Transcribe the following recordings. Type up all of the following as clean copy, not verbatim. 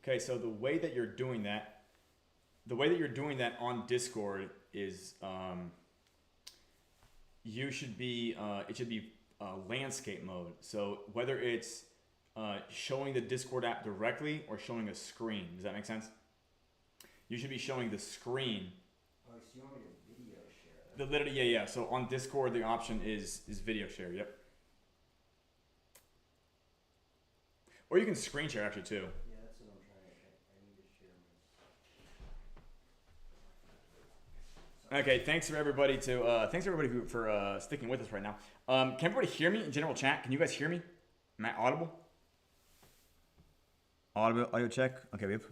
Okay, so the way that you're doing that on Discord is you should be it should be landscape mode. So whether it's showing the Discord app directly or showing a screen, does that make sense? You should be showing the screen. Oh, so you want me to video share? Literally, yeah. So on Discord, the option is video share. Yep. Or you can screen share actually too. Yeah, that's what I'm trying to. I need to share my. Okay, thanks for everybody for sticking with us right now. Can everybody hear me in general chat? Can you guys hear me? Am I audible? Audio check. Okay, we have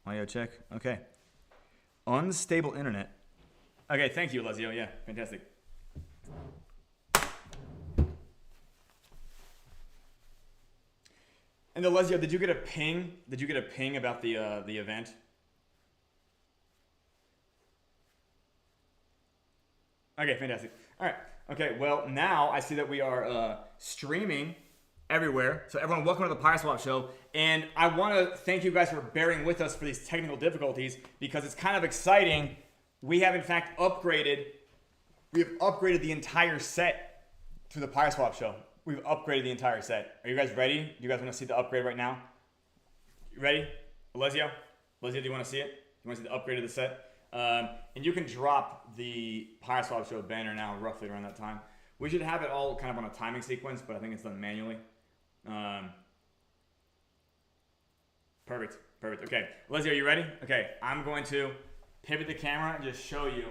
audio check. Okay. Unstable internet. Okay, thank you, Lezio. Yeah, fantastic. And Lezio, did you get a ping? Did you get a ping about the event? Okay, fantastic. All right. Okay, well, now I see that we are streaming everywhere. So everyone, welcome to the PYRESWAP show. And I want to thank you guys for bearing with us for these technical difficulties because it's kind of exciting. We have, in fact, upgraded the entire set to the PYRESWAP show. We've upgraded the entire set. Are you guys ready? Do you guys want to see the upgrade right now? You ready? Lezio, do you want to see it? You want to see the upgrade of the set? And you can drop the PYRESWAP show banner now roughly around that time. We should have it all kind of on a timing sequence, but I think it's done manually. Perfect. Okay, Lezio, are you ready? Okay, I'm going to pivot the camera and just show you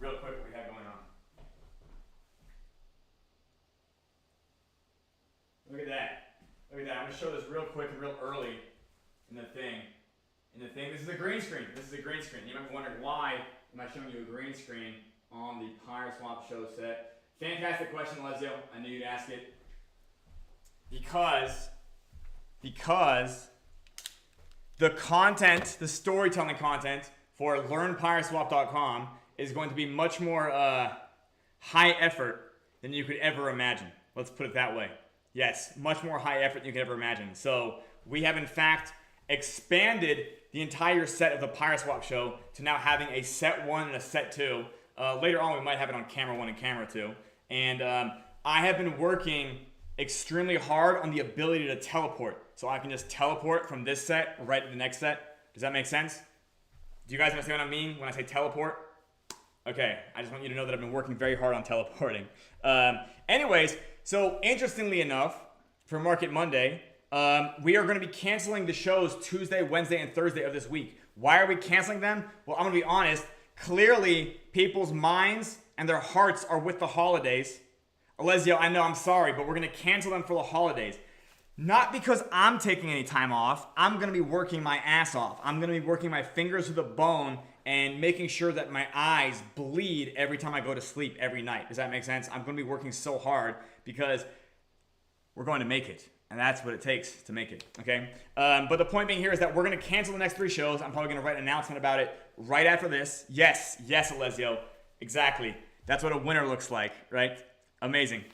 real quick what we have going on. Look at that. I'm going to show this real quick and real early in the thing. This is a green screen. You might be wondering why am I showing you a green screen on the PYRESWAP show set. Fantastic question, Lezio. I knew you'd ask it. Because the content, the storytelling content for learnpyreswap.com is going to be much more high effort than you could ever imagine. Let's put it that way. Yes, much more high effort than you could ever imagine. So we have in fact expanded the entire set of the PYRESWAP show to now having a set 1 and a set 2. Later on we might have it on camera 1 and camera 2. And I have been working extremely hard on the ability to teleport. So I can just teleport from this set right to the next set. Does that make sense? Do you guys understand what I mean when I say teleport? Okay, I just want you to know that I've been working very hard on teleporting. Anyways, so interestingly enough, for Market Monday, we are going to be canceling the shows Tuesday, Wednesday, and Thursday of this week. Why are we canceling them? Well, I'm going to be honest. Clearly, people's minds and their hearts are with the holidays. Alessio, I know, I'm sorry, but we're going to cancel them for the holidays. Not because I'm taking any time off. I'm going to be working my ass off. I'm going to be working my fingers to the bone and making sure that my eyes bleed every time I go to sleep every night. Does that make sense? I'm going to be working so hard because we're going to make it. And that's what it takes to make it, okay? But the point being here is that we're going to cancel the next 3 shows. I'm probably going to write an announcement about it right after this. Yes, Alessio, exactly. That's what a winner looks like, right? Amazing.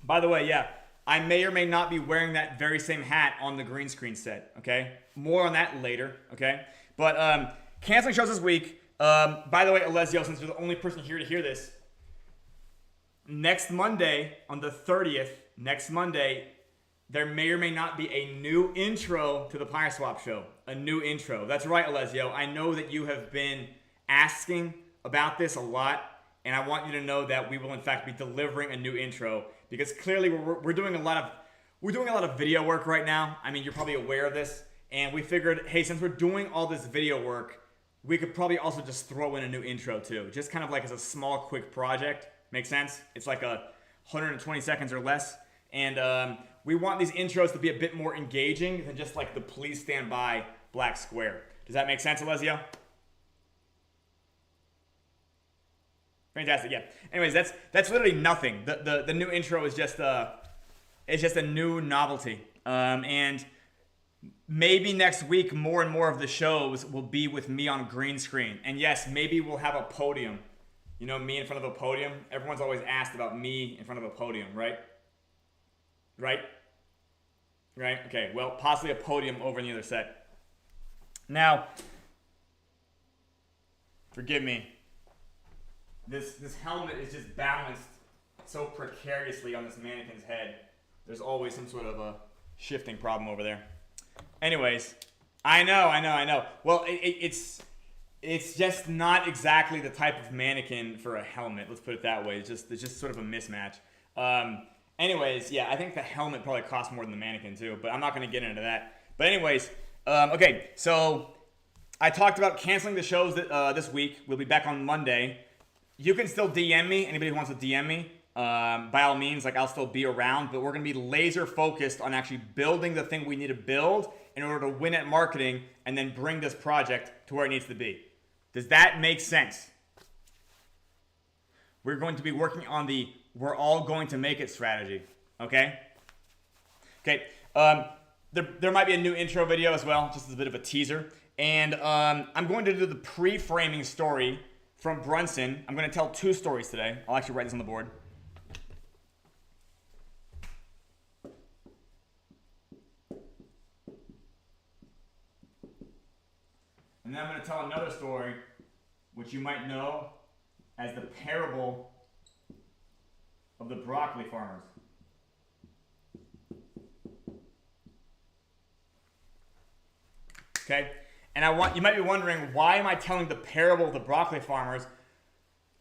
By the way, yeah, I may or may not be wearing that very same hat on the green screen set, okay? More on that later, okay? But canceling shows this week. By the way, Alessio, since you're the only person here to hear this, next Monday, on the 30th, next Monday, there may or may not be a new intro to the PYRESWAP show. A new intro. That's right, Alessio. I know that you have been asking about this a lot, and I want you to know that we will in fact be delivering a new intro because clearly we're doing a lot of video work right now. I mean, you're probably aware of this, and we figured, hey, since we're doing all this video work, we could probably also just throw in a new intro too, just kind of like as a small, quick project. Make sense? It's like 120 seconds or less, and we want these intros to be a bit more engaging than just like the please stand by black square. Does that make sense, Alessio? Fantastic, yeah. Anyways, that's literally nothing. The new intro is just a new novelty. And maybe next week more and more of the shows will be with me on green screen. And yes, maybe we'll have a podium. You know, me in front of a podium. Everyone's always asked about me in front of a podium, right? Right? Right? Okay, well, possibly a podium over in the other set. Now, forgive me. This helmet is just balanced so precariously on this mannequin's head. There's always some sort of a shifting problem over there. Anyways, I know. Well, it's just not exactly the type of mannequin for a helmet. Let's put it that way. It's just sort of a mismatch. Anyways, yeah, I think the helmet probably costs more than the mannequin too, but I'm not going to get into that. But anyways, okay, so I talked about canceling the shows this week. We'll be back on Monday. You can still DM me. Anybody who wants to DM me, by all means, like I'll still be around, but we're going to be laser focused on actually building the thing we need to build in order to win at marketing and then bring this project to where it needs to be. Does that make sense? We're going to be working on the we're all going to make it strategy. Okay? Okay. There might be a new intro video as well, just as a bit of a teaser. And I'm going to do the pre-framing story from Brunson. I'm going to tell 2 stories today. I'll actually write this on the board. And then I'm going to tell another story, which you might know as the parable of the broccoli farmers. Okay? And you might be wondering, why am I telling the parable of the broccoli farmers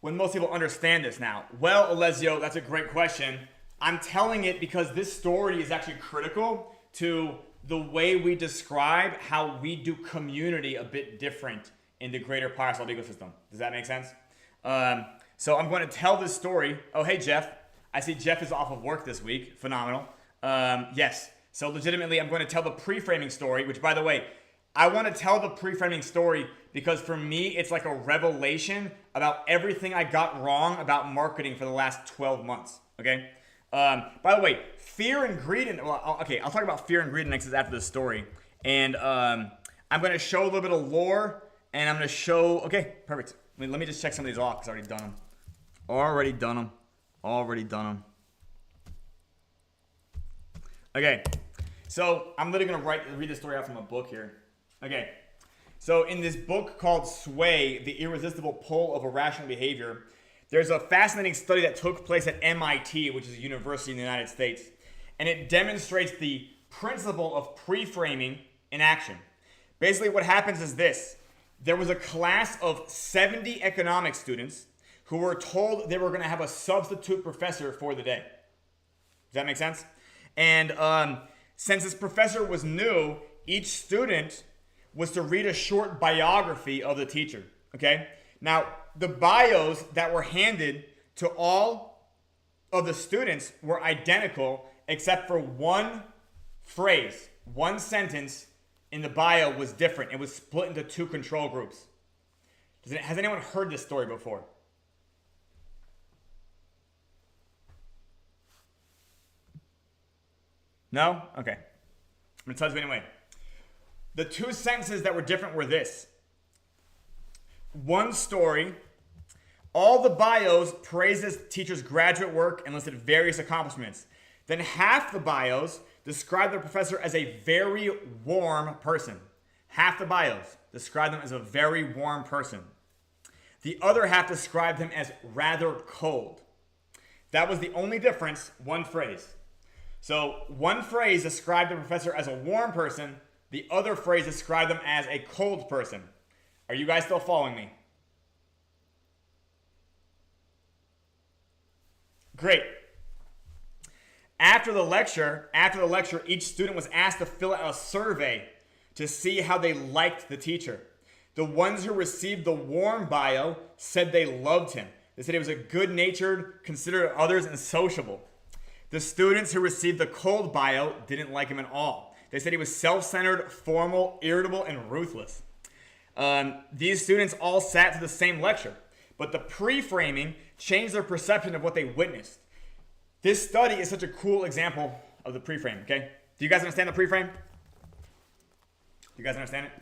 when most people understand this now? Well, Alessio, that's a great question. I'm telling it because this story is actually critical to the way we describe how we do community a bit different in the greater PYRESWAP ecosystem. Does that make sense? So I'm going to tell this story. Oh, hey, Jeff. I see Jeff is off of work this week. Phenomenal. Yes. So legitimately, I'm going to tell the pre-framing story, which, by the way, I want to tell the pre-framing story because for me, it's like a revelation about everything I got wrong about marketing for the last 12 months. Okay? By the way, fear and greed, I'll talk about fear and greed next after this story. And I'm going to show a little bit of lore, and I'm going to show, okay, perfect. Let me just check some of these off because I already done them. Already done them. Okay, so I'm literally going to read the story out from a book here. Okay, so in this book called Sway, The Irresistible Pull of Irrational Behavior, there's a fascinating study that took place at MIT, which is a university in the United States, and it demonstrates the principle of pre-framing in action. Basically, what happens is this. There was a class of 70 economics students who were told they were going to have a substitute professor for the day. Does that make sense? And since this professor was new, each student was to read a short biography of the teacher. Okay? Now, the bios that were handed to all of the students were identical except for one phrase, one sentence in the bio was different. It was split into 2 control groups. Has anyone heard this story before? No? Okay. I'm going to tell you anyway. The 2 sentences that were different were this. One story, all the bios praised this teacher's graduate work and listed various accomplishments. Then half the bios described the professor as a very warm person. Half the bios described him as a very warm person. The other half described him as rather cold. That was the only difference, one phrase. So one phrase described the professor as a warm person. The other phrase described him as a cold person. Are you guys still following me? Great. After the lecture, each student was asked to fill out a survey to see how they liked the teacher. The ones who received the warm bio said they loved him. They said he was a good-natured, considerate of others, and sociable. The students who received the cold bio didn't like him at all. They said he was self-centered, formal, irritable, and ruthless. These students all sat to the same lecture, but the pre-framing changed their perception of what they witnessed. This study is such a cool example of the pre-frame, okay? Do you guys understand the pre-frame? Do you guys understand it?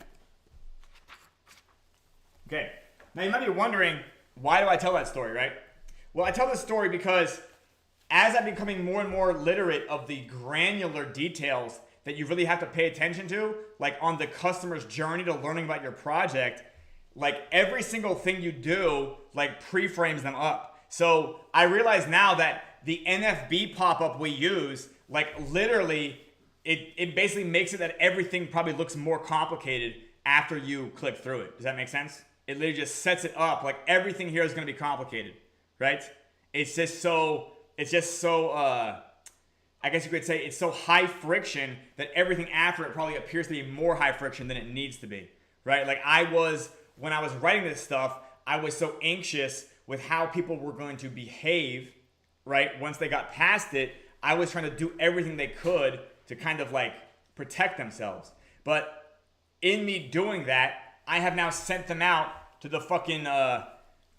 Okay. Now you might be wondering, why do I tell that story, right? Well, I tell this story because as I'm becoming more and more literate of the granular details that you really have to pay attention to, like on the customer's journey to learning about your project, like every single thing you do, like pre-frames them up. So I realize now that the NFB pop-up we use, like literally, it basically makes it that everything probably looks more complicated after you click through it. Does that make sense? It literally just sets it up like everything here is going to be complicated, right? It's just so I guess you could say it's so high friction that everything after it probably appears to be more high friction than it needs to be, right? Like when I was writing this stuff, I was so anxious with how people were going to behave, right? Once they got past it, I was trying to do everything they could to kind of like protect themselves. But in me doing that, I have now sent them out to the fucking, to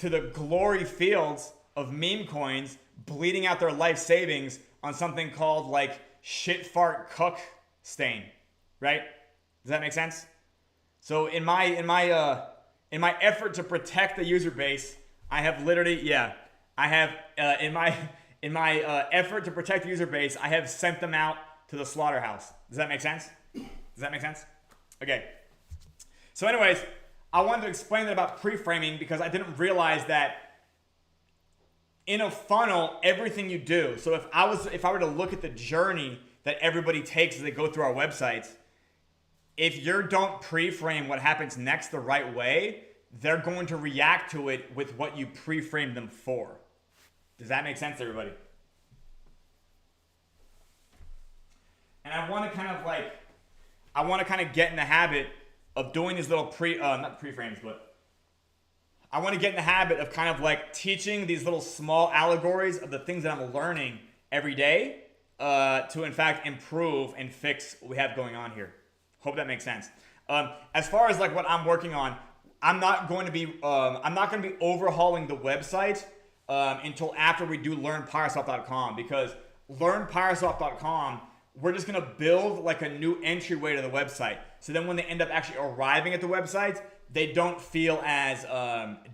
the glory fields of meme coins, bleeding out their life savings on something called like shit fart cuck stain, right? Does that make sense? So in my effort to protect the user base, I have literally, in my effort to protect the user base, I have sent them out to the slaughterhouse. Does that make sense? Does that make sense? Okay. So anyways, I wanted to explain that about pre-framing because I didn't realize that in a funnel, everything you do. So if I were to look at the journey that everybody takes as they go through our websites, if you don't pre-frame what happens next the right way, they're going to react to it with what you pre-framed them for. Does that make sense, everybody? And I want to kind of get in the habit of doing these little not pre-frames, but I want to get in the habit of kind of like teaching these little small allegories of the things that I'm learning every day to in fact improve and fix what we have going on here. Hope that makes sense. As far as like what I'm working on, I'm not going to be overhauling the website until after we do learnPyreswap.com, because learnPyreswap.com, we're just going to build like a new entryway to the website. So then when they end up actually arriving at the website, they don't feel as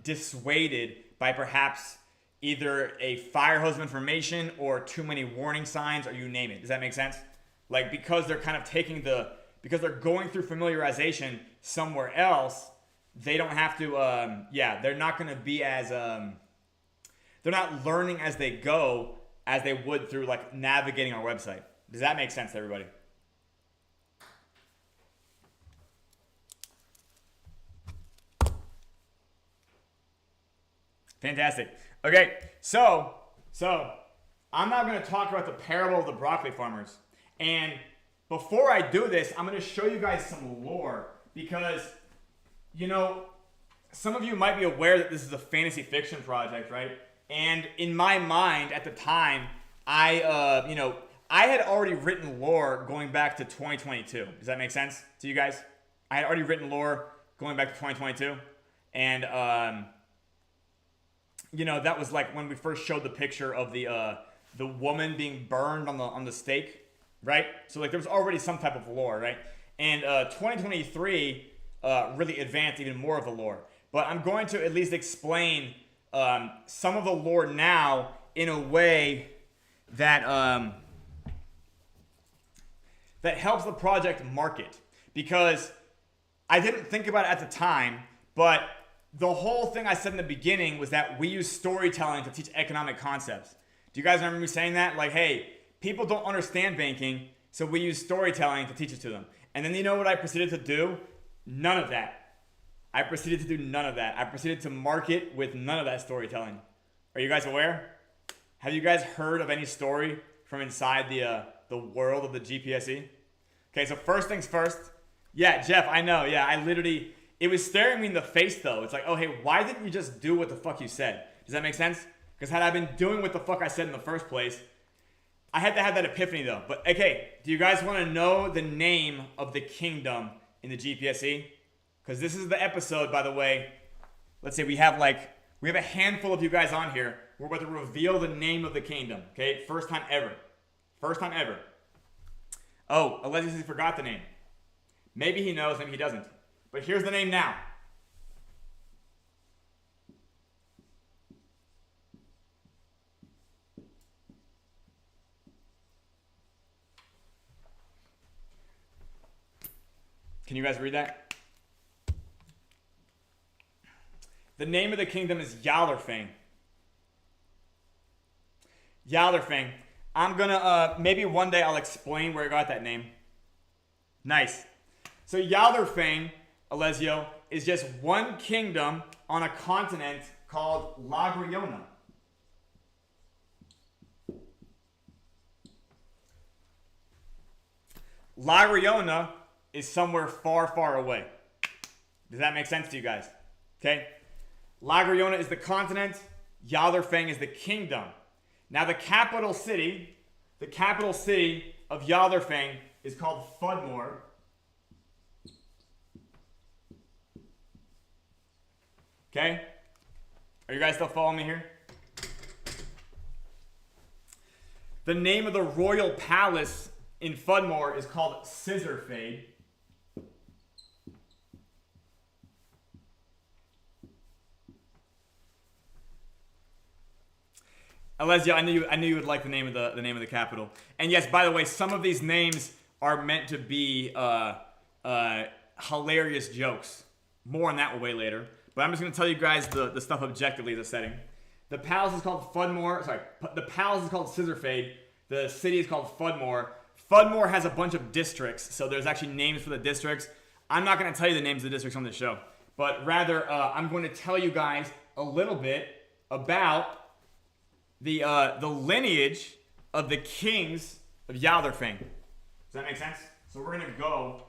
dissuaded by perhaps either a fire hose of information or too many warning signs or you name it. Does that make sense? Like because they're kind of because they're going through familiarization somewhere else, they don't have to, they're not going to be as, they're not learning as they go as they would through like navigating our website. Does that make sense to everybody? Fantastic. Okay, so I'm now going to talk about the parable of the broccoli farmers. And before I do this, I'm going to show you guys some lore because, you know, some of you might be aware that this is a fantasy fiction project, right? And in my mind at the time, I had already written lore going back to 2022. Does that make sense to you guys? I had already written lore going back to 2022. And, that was like when we first showed the picture of the woman being burned on the stake, right? So like there was already some type of lore, right? And 2023 really advanced even more of the lore. But I'm going to at least explain some of the lore now in a way that that helps the project market. Because I didn't think about it at the time, but the whole thing I said in the beginning was that we use storytelling to teach economic concepts. Do you guys remember me saying that? Like, hey, people don't understand banking, so we use storytelling to teach it to them. And then you know what I proceeded to do? None of that. I proceeded to do none of that. I proceeded to market with none of that storytelling. Are you guys aware? Have you guys heard of any story from inside the world of the GPSE? Okay, so first things first. Yeah, Jeff, I know. Yeah, it was staring me in the face though. It's like, oh, hey, why didn't you just do what the fuck you said? Does that make sense? Because had I been doing what the fuck I said in the first place, I had to have that epiphany though. But okay, do you guys want to know the name of the kingdom in the GPSE? Because this is the episode, by the way. Let's say we have a handful of you guys on here. We're about to reveal the name of the kingdom. Okay, first time ever. First time ever. Oh, Alexis he forgot the name. Maybe he knows, maybe he doesn't. But here's the name now. Can you guys read that? The name of the kingdom is Yalderfing. Yalderfing. I'm gonna, maybe one day I'll explain where I got that name. Nice. So Yalderfing, Alessio, is just one kingdom on a continent called Lagriona. Lagriona is somewhere far, far away. Does that make sense to you guys? Okay? Lagriona is the continent. Yalderfing is the kingdom. Now the capital city of Yalderfing is called Fudmore. Okay? Are you guys still following me here? The name of the royal palace in Fudmore is called Scissorfade. Alessio, I knew you would like the name of the capital. And yes, by the way, some of these names are meant to be hilarious jokes. More on that way later. But I'm just going to tell you guys the stuff objectively as a setting. The palace is called Fudmore. Sorry, the palace is called Scissorfade. The city is called Fudmore. Fudmore has a bunch of districts, so there's actually names for the districts. I'm not going to tell you the names of the districts on this show, but rather I'm going to tell you guys a little bit about the lineage of the kings of Yalderfing. Does that make sense? So we're going to go.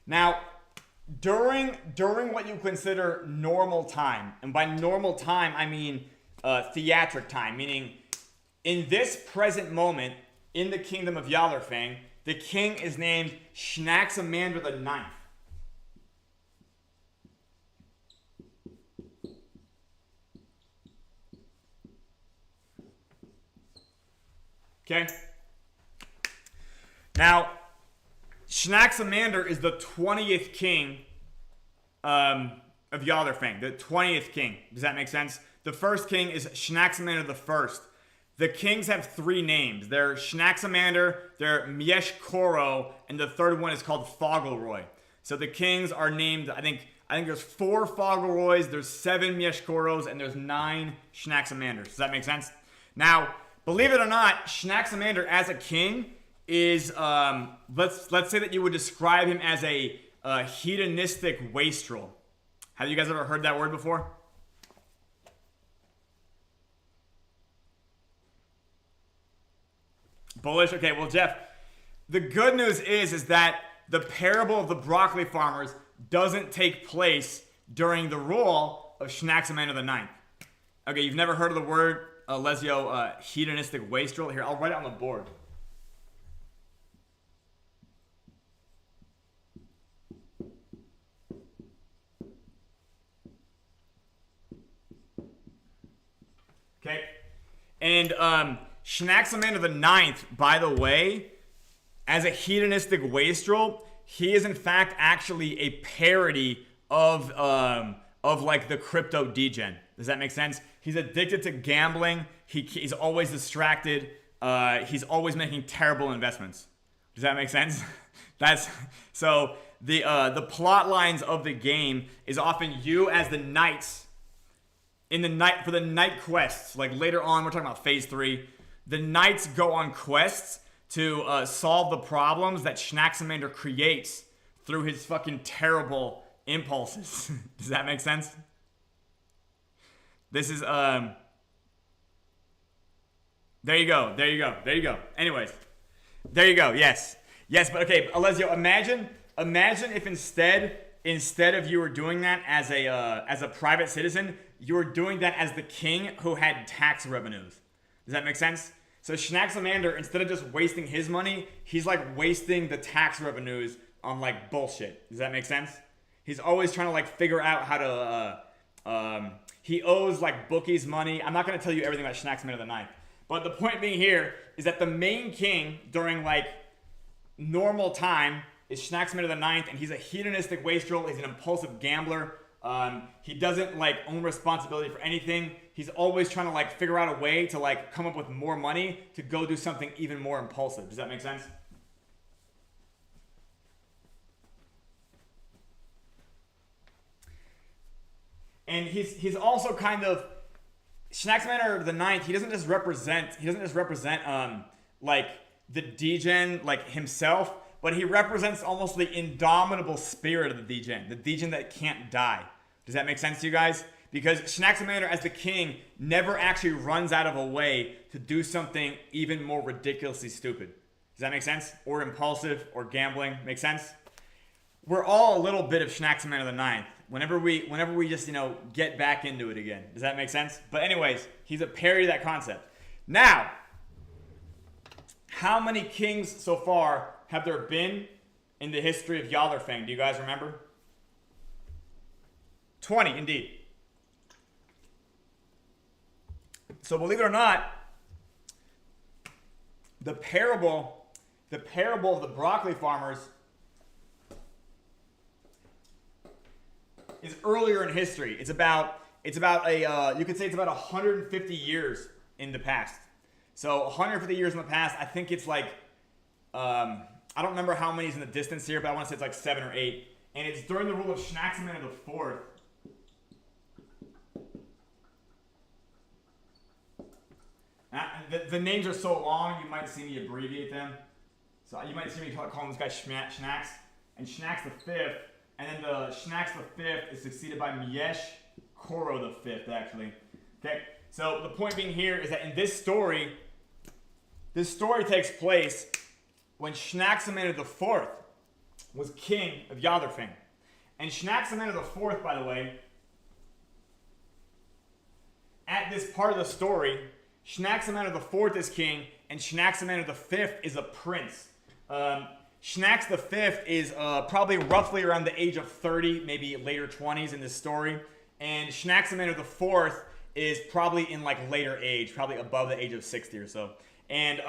Now, during what you consider normal time, and by normal time I mean theatric time, meaning in this present moment in the kingdom of Yalderfing, the king is named Schnaxamander the Ninth. Okay? Now, Schnaxamander is the 20th king of Yalderfing. The 20th king. Does that make sense? The first king is Schnaxamander the First. The kings have three names. They're Schnaxamander, they're Mieshkoro, and the third one is called Faugelroy. So the kings are named, I think there's 4 Faugelroys, there's 7 Mieshkoros, and there's 9 Schnaxamanders. Does that make sense? Now, believe it or not, Schnaxamander as a king is, let's say that you would describe him as a hedonistic wastrel. Have you guys ever heard that word before? Bullish? Okay, well, Jeff, the good news is that the parable of the broccoli farmers doesn't take place during the rule of Schnaxamander the Ninth. Okay, you've never heard of the word, Alessio, hedonistic wastrel? Here, I'll write it on the board. Okay, and Schnaxamander the Ninth, by the way, as a hedonistic wastrel, he is in fact actually a parody of like the crypto degen. Does that make sense? He's addicted to gambling. He's always distracted. He's always making terrible investments. Does that make sense? That's so the plot lines of the game is often you as the knights in the night for the night quests. Like later on, we're talking about phase 3. The knights go on quests to solve the problems that Schnaxamander creates through his fucking terrible impulses. Does that make sense? This is there you go. Anyways, there you go. Yes, but okay, Alessio, imagine if instead of you were doing that as a private citizen, you were doing that as the king who had tax revenues. Does that make sense? So Schnaxamander, instead of just wasting his money, he's like wasting the tax revenues on like bullshit. Does that make sense? He's always trying to like figure out how to he owes like bookies money. I'm not going to tell you everything about Schnaxamander the Ninth. But the point being here is that the main king during like normal time is Schnaxamander the Ninth, and he's a hedonistic wastrel. He's an impulsive gambler. He doesn't like own responsibility for anything. He's always trying to like figure out a way to like come up with more money to go do something even more impulsive. Does that make sense? And he's also kind of Schnaxamander the Ninth. He doesn't just represent like the degen like himself, but he represents almost the indomitable spirit of the degen that can't die. Does that make sense to you guys? Because Schnaxamander as the king never actually runs out of a way to do something even more ridiculously stupid. Does that make sense? Or impulsive or gambling. Make sense? We're all a little bit of Schnaxamander the Ninth. Whenever we just, get back into it again. Does that make sense? But anyways, he's a parody of that concept. Now, how many kings so far have there been in the history of Yaldabaoth? Do you guys remember? 20, indeed. So believe it or not, the parable of the broccoli farmers is earlier in history. It's about you could say it's about 150 years in the past. So 150 years in the past, I think it's like I don't remember how many is in the distance here, but I want to say it's like 7 or 8. And it's during the rule of Schnaxamander IV. The names are so long, you might see me abbreviate them. So you might see me calling this guy Schnax. And Schnax the Fifth. And then the Schnax the Fifth is succeeded by Miesh Koro the Fifth, actually. Okay, so the point being here is that in this story takes place when Schnaxamander IV was king of Yaldabaoth. And Schnaxamander IV, by the way, at this part of the story, Schnaxamander IV is king, and Schnaxamander V is a prince. Schnax V is probably roughly around the age of 30, maybe later 20s in this story. And Schnaxamander IV is probably in like later age, probably above the age of 60 or so. And,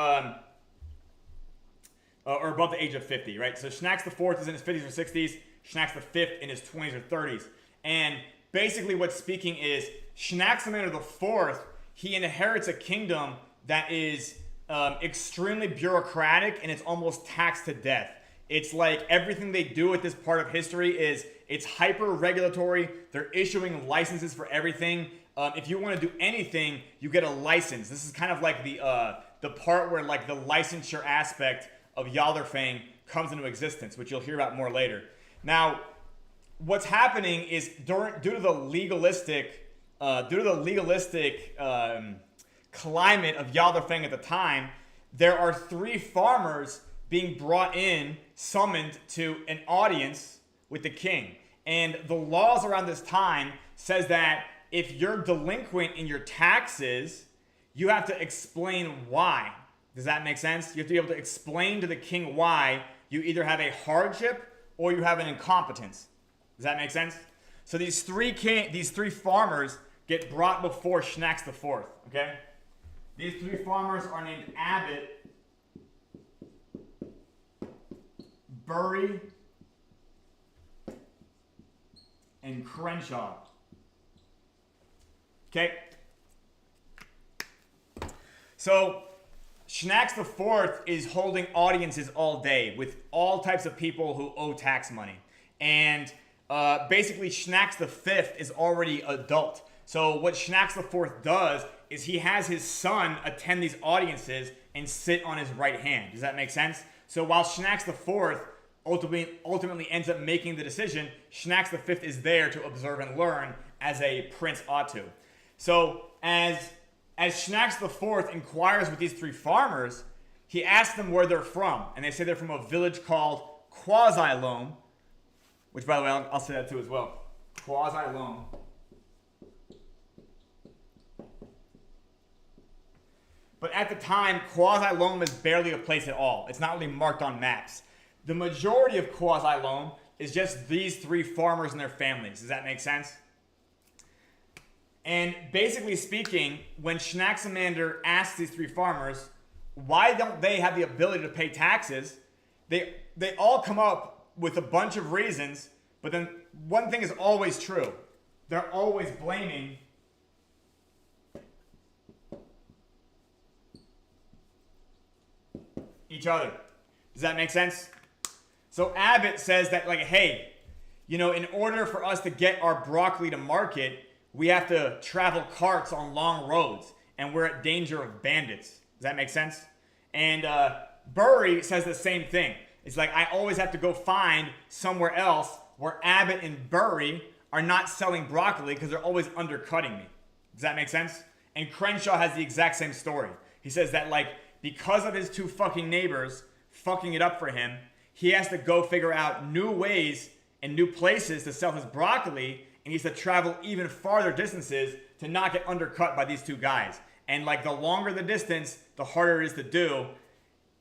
or above the age of 50, right? So Schnax IV is in his 50s or 60s, Schnax V in his 20s or 30s. And basically what's speaking is Schnaxamander IV, he inherits a kingdom that is extremely bureaucratic and it's almost taxed to death. It's like everything they do at this part of history is it's hyper regulatory. They're issuing licenses for everything. If you want to do anything, you get a license. This is kind of like the part where like the licensure aspect of Yaldabaoth comes into existence, which you'll hear about more later. Now, what's happening is due to the legalistic climate of Yaldabaoth at the time, there are 3 farmers being brought in, summoned to an audience with the king. And the laws around this time says that if you're delinquent in your taxes, you have to explain why. Does that make sense? You have to be able to explain to the king why you either have a hardship or you have an incompetence. Does that make sense? So these three farmers get brought before Schnax IV, okay? These 3 farmers are named Abbott, Bury, and Crenshaw. Okay? So Schnax IV is holding audiences all day with all types of people who owe tax money. And basically Schnax V is already adult. So what Schnax IV does is he has his son attend these audiences and sit on his right hand. Does that make sense? So while Schnax IV ultimately ends up making the decision, Schnax V is there to observe and learn as a prince ought to. So as Schnax IV inquires with these 3 farmers, he asks them where they're from. And they say they're from a village called Quasi-Loam, which, by the way, I'll say that too as well. Quasi-Loam. But at the time, Quasi-Loam is barely a place at all. It's not really marked on maps. The majority of Quasi-Loam is just these 3 farmers and their families. Does that make sense? And basically speaking, when Schnaxamander asks these 3 farmers, why don't they have the ability to pay taxes, they all come up with a bunch of reasons, but then one thing is always true. they're always blaming each other. Does that make sense? So Abbott says that, like, hey, you know, in order for us to get our broccoli to market, we have to travel carts on long roads, and we're at danger of bandits. Does that make sense? And Burry says the same thing. It's like, I always have to go find somewhere else where Abbott and Burry are not selling broccoli because they're always undercutting me. Does that make sense? And Crenshaw has the exact same story. He says that, like, because of his two fucking neighbors fucking it up for him, he has to go figure out new ways and new places to sell his broccoli, and he has to travel even farther distances to not get undercut by these two guys. And, like, the longer the distance, the harder it is to do.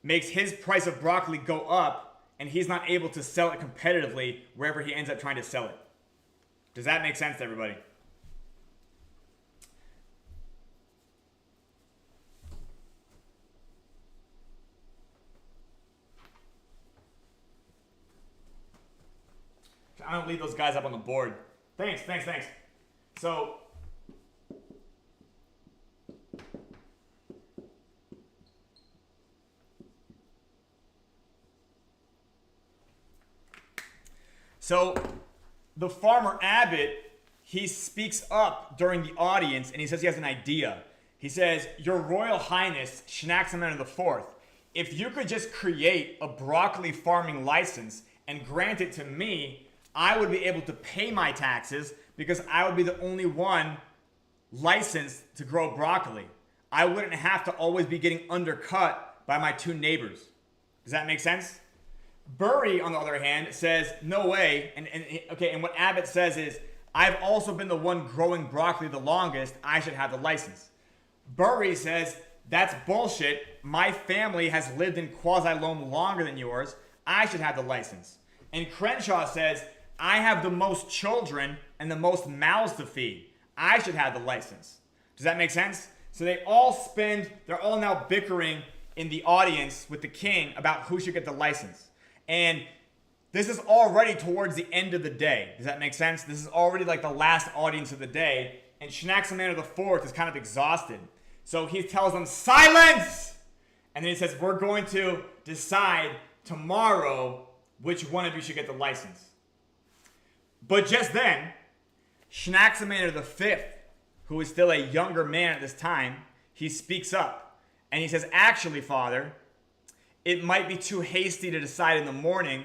Makes his price of broccoli go up, and he's not able to sell it competitively wherever he ends up trying to sell it. Does that make sense to everybody? I'm gonna leave those guys up on the board. Thanks. So the farmer Abbott, he speaks up during the audience and he says he has an idea. He says, Your Royal Highness, Schnaxaman IV, if you could just create a broccoli farming license and grant it to me, I would be able to pay my taxes because I would be the only one licensed to grow broccoli. I wouldn't have to always be getting undercut by my two neighbors. Does that make sense? Burry, on the other hand, says, no way. And what Abbott says is, I've also been the one growing broccoli the longest. I should have the license. Burry says, that's bullshit. My family has lived in quasi-loam longer than yours. I should have the license. And Crenshaw says, I have the most children and the most mouths to feed. I should have the license. Does that make sense? So they're all now bickering in the audience with the king about who should get the license. And this is already towards the end of the day. Does that make sense? This is already like the last audience of the day. And Schnaxaman IV is kind of exhausted. So he tells them, silence! And then he says, we're going to decide tomorrow which one of you should get the license. But just then, Schnaxaman V, who is still a younger man at this time, he speaks up. And he says, actually, Father, it might be too hasty to decide in the morning.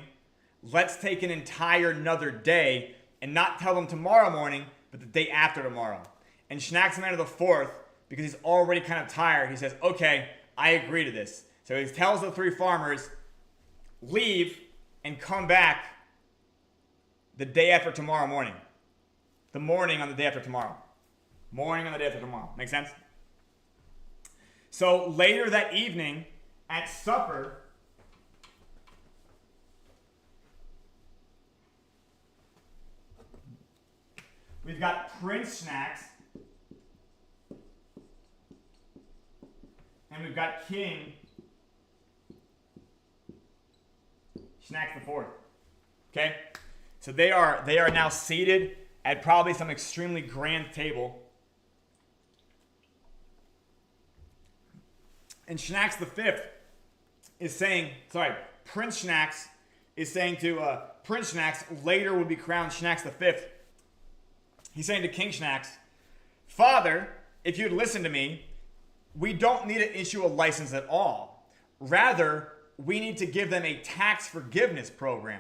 Let's take an entire another day and not tell them tomorrow morning, but the day after tomorrow. And Schnaxaman IV, because he's already kind of tired, he says, okay, I agree to this. So he tells the three farmers, leave and come back the day after tomorrow morning. The morning on the day after tomorrow. Morning on the day after tomorrow. Make sense? So later that evening at supper, we've got Prince Schnax and we've got King Schnax IV. Okay? So they are now seated at probably some extremely grand table. And Schnax V is saying, Prince Schnax is saying to Prince Schnax, later will be crowned Schnax V. He's saying to King Schnax, Father, if you'd listen to me, we don't need to issue a license at all. Rather, we need to give them a tax forgiveness program.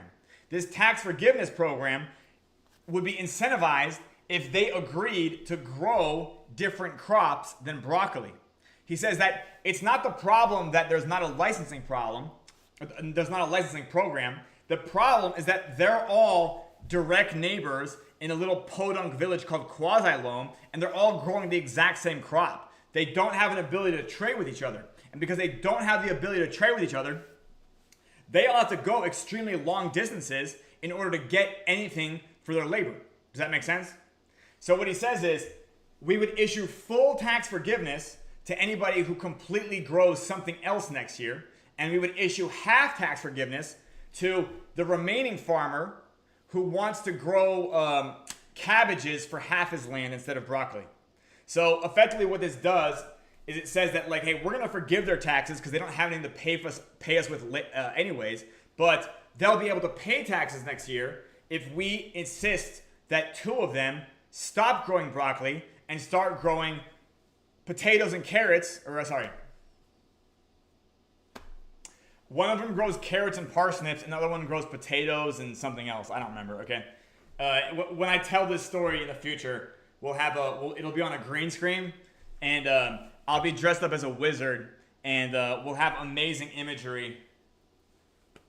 This tax forgiveness program would be incentivized if they agreed to grow different crops than broccoli. He says that it's not the problem that there's not a licensing problem, there's not a licensing program. The problem is that they're all direct neighbors in a little podunk village called Quasi-Loam, and they're all growing the exact same crop. They don't have an ability to trade with each other. And because they don't have the ability to trade with each other, they all have to go extremely long distances in order to get anything for their labor. Does that make sense? So what he says is, we would issue full tax forgiveness to anybody who completely grows something else next year, and we would issue half tax forgiveness to the remaining farmer who wants to grow cabbages for half his land instead of broccoli. So effectively what this does is it says that, like, hey, we're going to forgive their taxes because they don't have anything to pay us with anyways, but they'll be able to pay taxes next year if we insist that 2 of them stop growing broccoli and start growing potatoes and carrots, one of them grows carrots and parsnips, and the other one grows potatoes and something else. I don't remember, okay? When I tell this story in the future, it'll be on a green screen, and I'll be dressed up as a wizard, and we'll have amazing imagery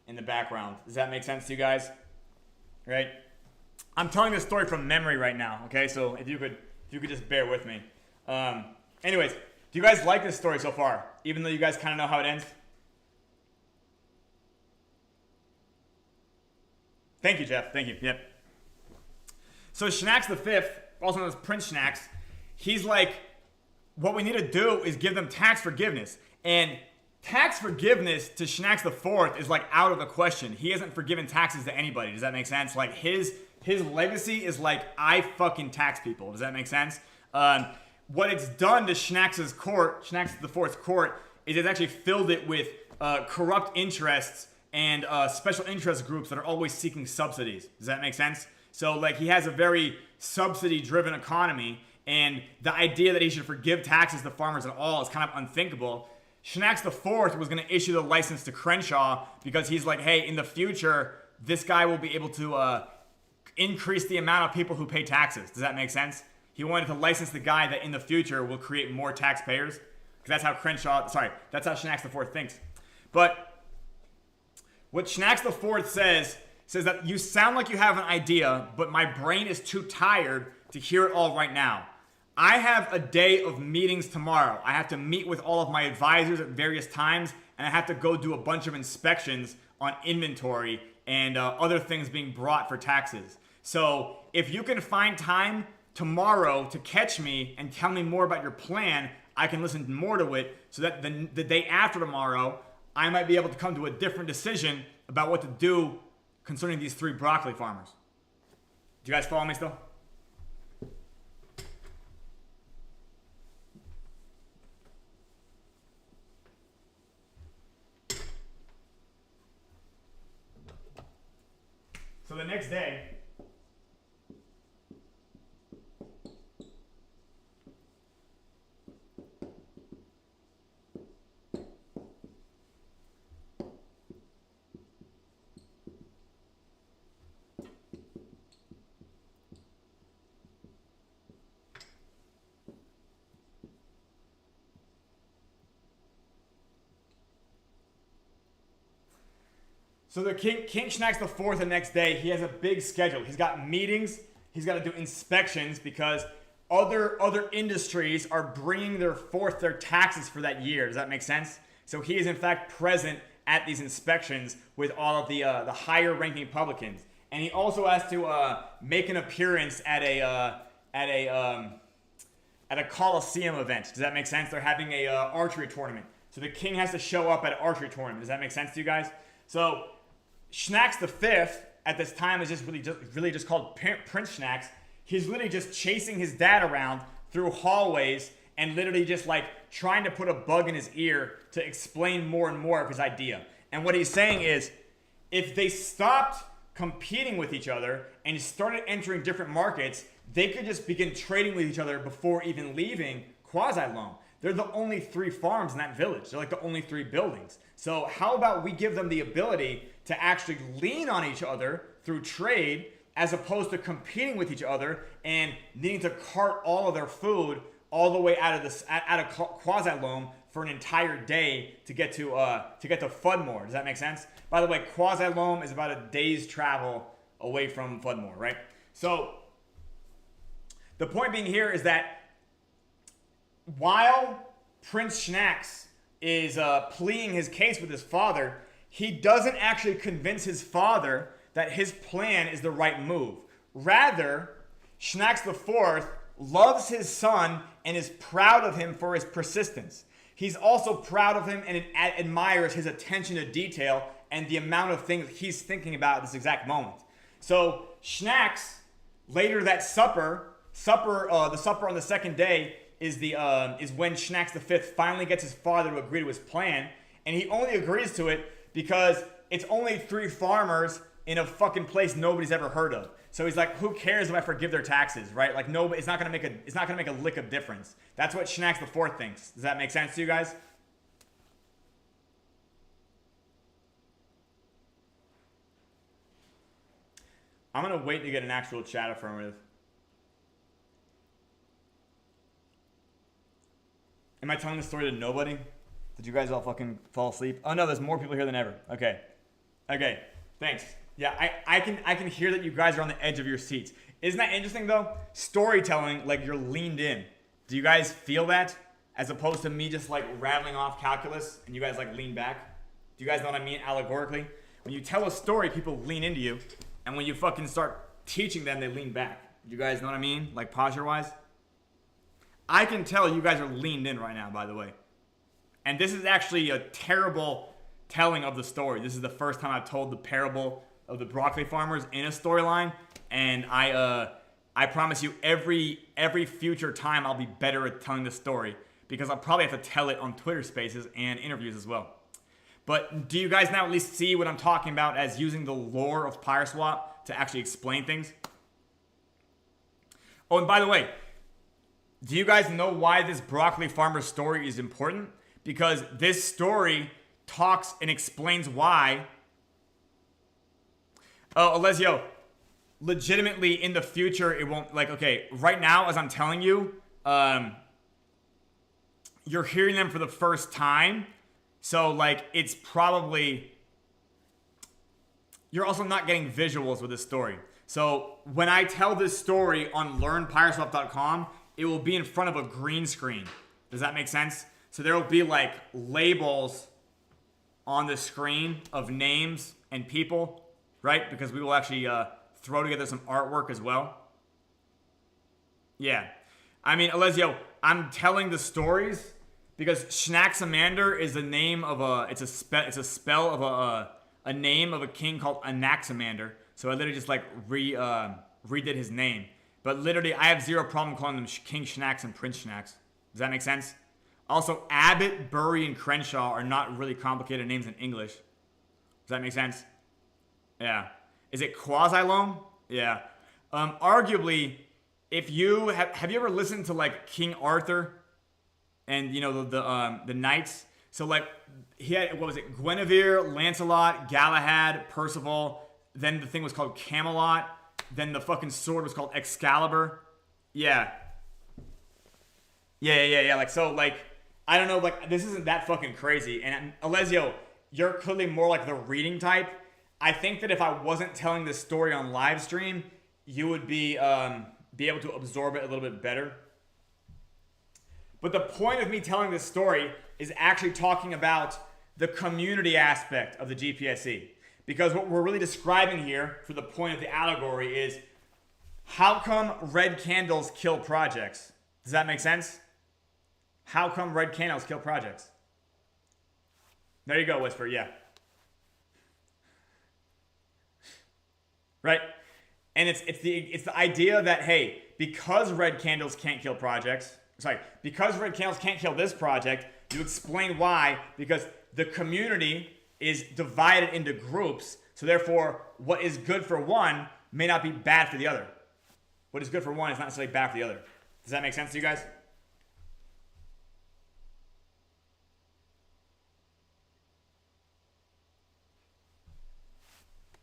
in the background. Does that make sense to you guys? Right? I'm telling this story from memory right now, okay? So if you could just bear with me. Anyways, do you guys like this story so far? Even though you guys kind of know how it ends? Thank you, Jeff. Thank you. Yep. So Schnacks V, also known as Prince Schnacks, he's like, what we need to do is give them tax forgiveness. And tax forgiveness to Schnacks IV is like out of the question. He hasn't forgiven taxes to anybody. Does that make sense? Like his legacy is like, I fucking tax people. Does that make sense? What it's done to Schnacks IV's court, is it's actually filled it with corrupt interests and special interest groups that are always seeking subsidies. Does that make sense? So like he has a very subsidy-driven economy, and the idea that he should forgive taxes to farmers at all is kind of unthinkable. Schnacks IV was going to issue the license to Crenshaw because he's like, hey, in the future, this guy will be able to increase the amount of people who pay taxes. Does that make sense? He wanted to license the guy that in the future will create more taxpayers, because that's how Schnacks IV thinks. But what Schnacks IV says that you sound like you have an idea, but my brain is too tired to hear it all right now. I have a day of meetings tomorrow. I have to meet with all of my advisors at various times, and I have to go do a bunch of inspections on inventory and other things being brought for taxes. So if you can find time tomorrow to catch me and tell me more about your plan, I can listen more to it, so that the day after tomorrow, I might be able to come to a different decision about what to do concerning these 3 broccoli farmers. Do you guys follow me still? So the next day, So the King Schnacks IV the next day, he has a big schedule. He's got meetings. He's got to do inspections because other industries are bringing forth their taxes for that year. Does that make sense? So he is in fact present at these inspections with all of the higher-ranking publicans, and he also has to make an appearance at a Coliseum event. Does that make sense? They're having a archery tournament, so the king has to show up at an archery tournament. Does that make sense to you guys? So Schnacks V at this time is really just called Prince Schnacks. He's literally just chasing his dad around through hallways and literally just like trying to put a bug in his ear to explain more and more of his idea. And what he's saying is, if they stopped competing with each other and started entering different markets, they could just begin trading with each other before even leaving quasi-loan. They're the only 3 farms in that village. They're like the only 3 buildings. So how about we give them the ability to actually lean on each other through trade, as opposed to competing with each other and needing to cart all of their food all the way out of quasi-loan for an entire day to get to Fudmore. Does that make sense? By the way, quasi-loan is about a day's travel away from Fudmore, right? So the point being here is that while Prince Schnacks is pleading his case with his father, he doesn't actually convince his father that his plan is the right move. Rather, Schnacks IV loves his son and is proud of him for his persistence. He's also proud of him and admires his attention to detail and the amount of things he's thinking about at this exact moment. So Schnacks later that the supper on the second day is when Schnacks V finally gets his father to agree to his plan, and he only agrees to it because it's only 3 farmers in a fucking place nobody's ever heard of. So he's like, who cares if I forgive their taxes, right? Like, no, it's not gonna make a lick of difference. That's what Schnacks IV thinks. Does that make sense to you guys? I'm gonna wait to get an actual chat affirmative. Am I telling the story to nobody? Did you guys all fucking fall asleep? Oh no, there's more people here than ever. Okay. Okay, thanks. Yeah, I can hear that you guys are on the edge of your seats. Isn't that interesting though? Storytelling, like you're leaned in. Do you guys feel that? As opposed to me just like rattling off calculus and you guys like lean back? Do you guys know what I mean allegorically? When you tell a story, people lean into you. And when you fucking start teaching them, they lean back. You guys know what I mean? Like posture-wise? I can tell you guys are leaned in right now, by the way. And this is actually a terrible telling of the story. This is the first time I've told the parable of the broccoli farmers in a storyline. And I promise you every future time I'll be better at telling the story. Because I'll probably have to tell it on Twitter Spaces and interviews as well. But do you guys now at least see what I'm talking about as using the lore of PYRESWAP to actually explain things? Oh, and by the way, do you guys know why this broccoli farmer story is important? Because this story talks and explains why. Oh, Alessio, legitimately in the future, it won't, like, okay, right now, as I'm telling you, you're hearing them for the first time. So, like, it's probably... You're also not getting visuals with this story. So, when I tell this story on learnpyreswap.com, it will be in front of a green screen. Does that make sense? So, there will be, like, labels on the screen of names and people, right? Because we will actually throw together some artwork as well. Yeah. I mean, Alessio, I'm telling the stories... Because Schnaxamander is the name of it's a spell of a name of a king called Anaximander. So I literally just like redid his name. But literally, I have zero problem calling them King Schnax and Prince Schnax. Does that make sense? Also, Abbott, Bury, and Crenshaw are not really complicated names in English. Does that make sense? Yeah. Is it quasi-loam? Yeah. Arguably, if you have you ever listened to like King Arthur? And, you know, the knights. So, like, he had, what was it? Guinevere, Lancelot, Galahad, Percival. Then the thing was called Camelot. Then the fucking sword was called Excalibur. Yeah. Yeah. Like, so, like, I don't know. Like, this isn't that fucking crazy. And, Alessio, you're clearly more like the reading type. I think that if I wasn't telling this story on live stream, you would be able to absorb it a little bit better. But the point of me telling this story is actually talking about the community aspect of the GPSC. Because what we're really describing here, for the point of the allegory, is how come red candles kill projects? Does that make sense? How come red candles kill projects? There you go, Whisper, yeah. Right? And it's the idea that, hey, because red candles can't kill projects... because red candles can't kill this project, you explain why, because the community is divided into groups, so therefore, what is good for one may not be bad for the other. What is good for one is not necessarily bad for the other. Does that make sense to you guys?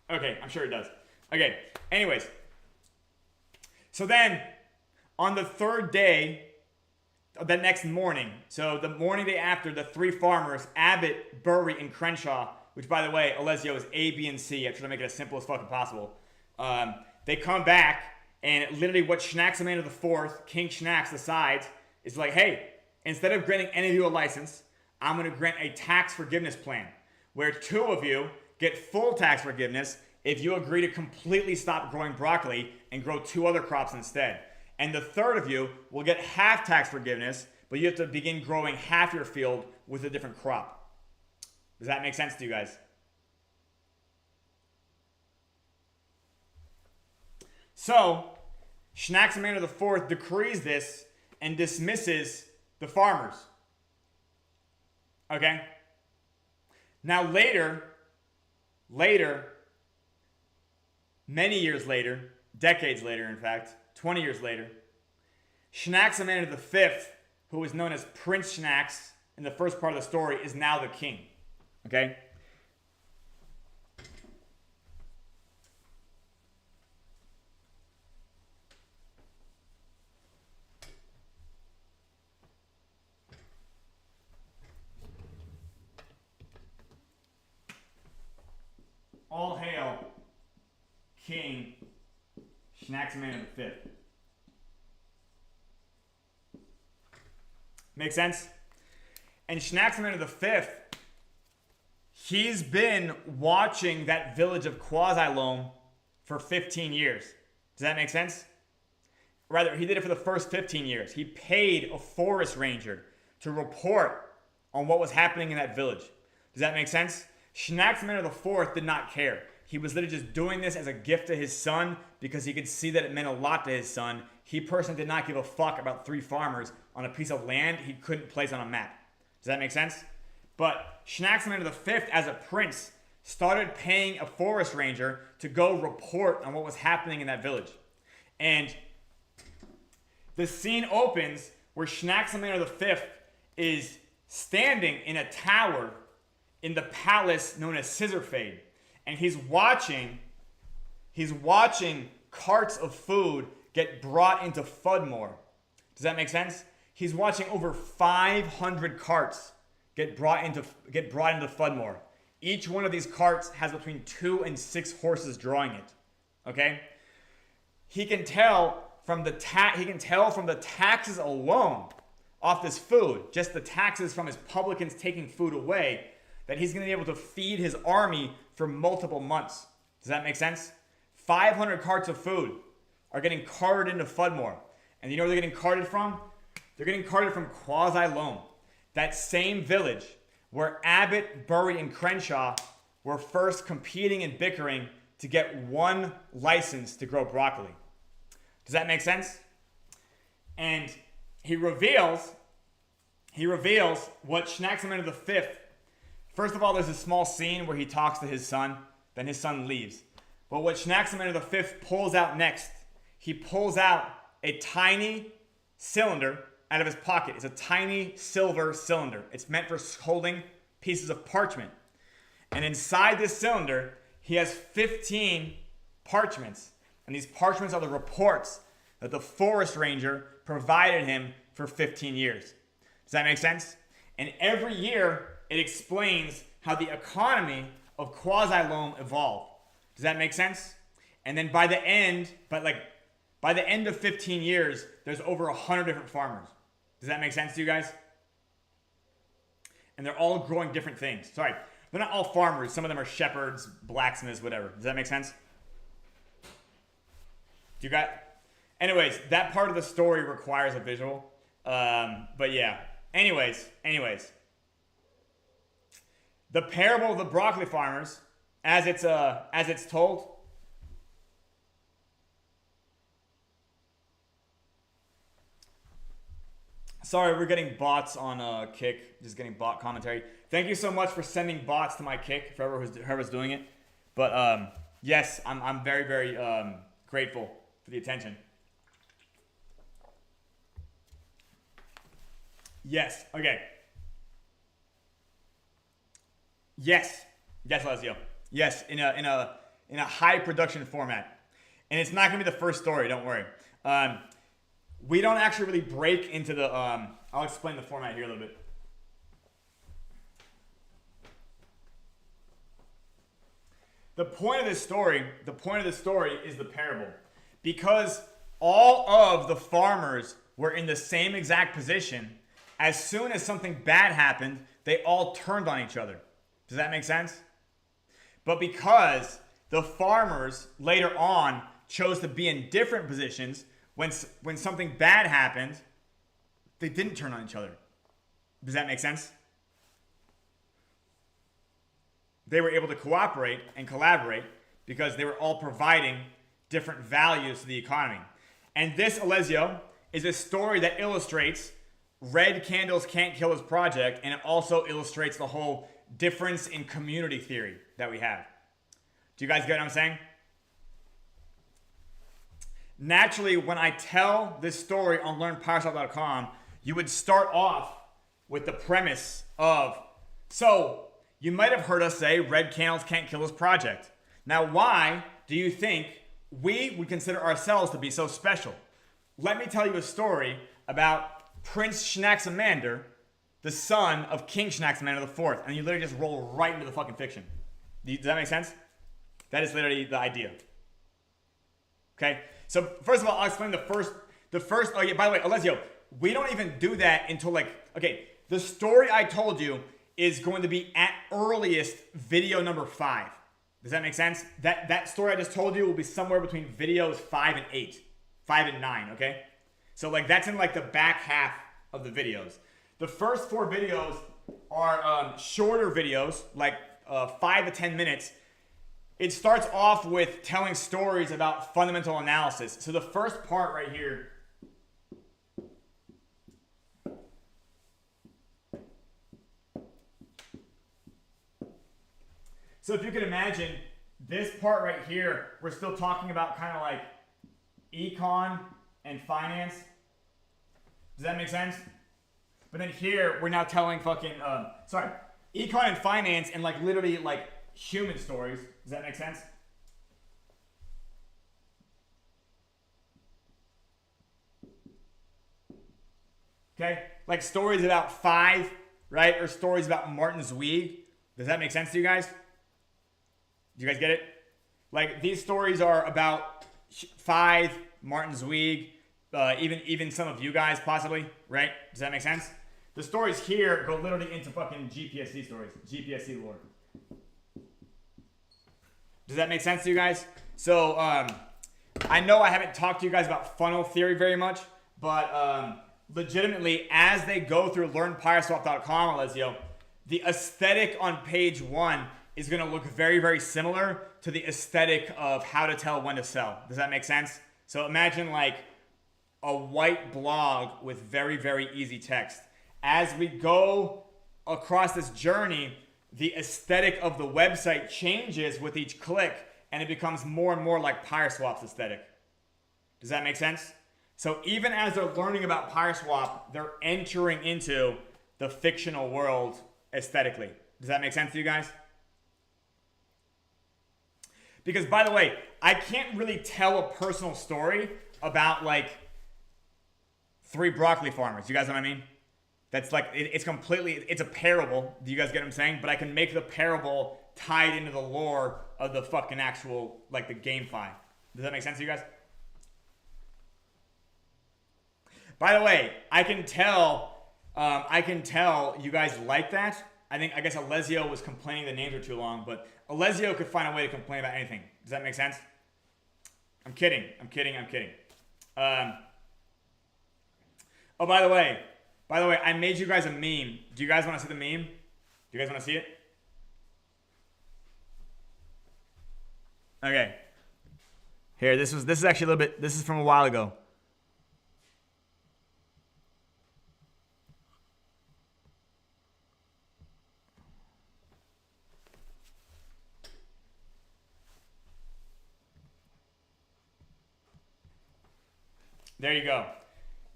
Okay, I'm sure it does. Okay, anyways. So then, on the third day... the next morning, so the morning day after, the 3 farmers, Abbott, Bury, and Crenshaw, which by the way, Alessio is A, B, and C. I try to make it as simple as fucking possible. They come back, and literally what Schnaxamander IV, King Schnax, decides is like, hey, instead of granting any of you a license, I'm going to grant a tax forgiveness plan, where 2 of you get full tax forgiveness if you agree to completely stop growing broccoli and grow 2 other crops instead. And the 3rd of you will get half tax forgiveness, but you have to begin growing half your field with a different crop. Does that make sense to you guys? So, Shnaxamander IV decrees this and dismisses the farmers. Okay? Now later, many years later, decades later in fact, 20 years later, Shnaxamander V, who was known as Prince Shnax in the first part of the story, is now the king. Okay? All hail King Shnaxamander V. Make sense? And Shnaxamander V, he's been watching that village of Quasi-Loam for 15 years. Does that make sense? Rather, he did it for the first 15 years. He paid a forest ranger to report on what was happening in that village. Does that make sense? Shnaxamander IV did not care. He was literally just doing this as a gift to his son because he could see that it meant a lot to his son. He personally did not give a fuck about 3 farmers on a piece of land he couldn't place on a map. Does that make sense? But Shnaxamander V, as a prince, started paying a forest ranger to go report on what was happening in that village. And the scene opens where Shnaxamander V is standing in a tower in the palace known as Scissorfade. And he's watching carts of food get brought into Fudmore. Does that make sense? He's watching over 500 carts get brought into Fudmore. Each one of these carts has between 2 and 6 horses drawing it. Okay? He can tell from the taxes alone off this food, just the taxes from his publicans taking food away, that he's going to be able to feed his army for multiple months. Does that make sense? 500 carts of food are getting carted into Fudmore. And you know where they're getting carted from? They're getting carted from Quasi-Loam, that same village where Abbott, Bury, and Crenshaw were first competing and bickering to get one license to grow broccoli. Does that make sense? And he reveals what Shnaxamander V. First of all, there's a small scene where he talks to his son, then his son leaves. But what Shnaxamander V pulls out next, he pulls out a tiny cylinder out of his pocket. It's a tiny silver cylinder. It's meant for holding pieces of parchment. And inside this cylinder, he has 15 parchments. And these parchments are the reports that the forest ranger provided him for 15 years. Does that make sense? And every year, it explains how the economy of Quasi-Loam evolved. Does that make sense? And then by the end of 15 years, there's over 100 different farmers. Does that make sense to you guys? And they're all growing different things. Sorry, they're not all farmers. Some of them are shepherds, blacksmiths, whatever. Does that make sense? Do you got? Anyways, that part of the story requires a visual. But yeah. Anyways. The parable of the broccoli farmers, as it's told. Sorry, we're getting bots on Kick. Just getting bot commentary. Thank you so much for sending bots to my Kick, for whoever's doing it. But yes, I'm very, very grateful for the attention. Yes. Okay. Yes, Lazio. Yes, in a high production format, and it's not gonna be the first story. Don't worry. We don't actually really break into the. I'll explain the format here a little bit. The point of this story is the parable, because all of the farmers were in the same exact position. As soon as something bad happened, they all turned on each other. Does that make sense? But because the farmers later on chose to be in different positions, when something bad happened, they didn't turn on each other. Does that make sense? They were able to cooperate and collaborate because they were all providing different values to the economy. And this, Alessio, is a story that illustrates red candles can't kill his project, and it also illustrates the whole difference in community theory that we have. Do you guys get what I'm saying? Naturally, when I tell this story on learnPyReswap.com, you would start off with the premise of, so you might have heard us say red candles can't kill his project. Now, why do you think we would consider ourselves to be so special? Let me tell you a story about Prince Schnaxamander, the son of King Schnaxamander IV, and you literally just roll right into the fucking fiction. Does that make sense? That is literally the idea. Okay? So first of all, I'll explain the first, oh yeah, by the way, Alessio, we don't even do that until like, okay, the story I told you is going to be at earliest video number 5. Does that make sense? That story I just told you will be somewhere between videos 5 and 8. 5 and 9, okay? So like that's in like the back half of the videos. The first 4 videos are shorter videos, like 5 to 10 minutes. It starts off with telling stories about fundamental analysis. So the first part right here, so if you can imagine, this part right here, we're still talking about kind of like econ and finance. Does that make sense? But then here, we're now telling fucking, econ and finance and like literally like human stories. Does that make sense? Okay? Like stories about 5, right? Or stories about Martin Zweig. Does that make sense to you guys? Do you guys get it? Like these stories are about 5, Martin Zweig, even some of you guys possibly, right? Does that make sense? The stories here go literally into fucking GPSC stories, GPSC lore. Does that make sense to you guys? So I know I haven't talked to you guys about funnel theory very much, but legitimately, as they go through learnPyReswap.com, Alessio, the aesthetic on page 1 is going to look very, very similar to the aesthetic of how to tell when to sell. Does that make sense? So imagine like a white blog with very, very easy text. As we go across this journey, the aesthetic of the website changes with each click, and it becomes more and more like PyreSwap's aesthetic. Does that make sense? So even as they're learning about PyreSwap, they're entering into the fictional world aesthetically. Does that make sense to you guys? Because by the way, I can't really tell a personal story about like 3 broccoli farmers. You guys know what I mean? That's like, it's a parable. Do you guys get what I'm saying? But I can make the parable tied into the lore of the fucking actual, like the GameFi. Does that make sense to you guys? By the way, I can tell you guys like that. I guess Alessio was complaining the names are too long, but Alessio could find a way to complain about anything. Does that make sense? I'm kidding. Oh, by the way, I made you guys a meme. Do you guys want to see the meme? Do you guys want to see it? Okay. Here, this is actually a little bit, this is from a while ago. There you go.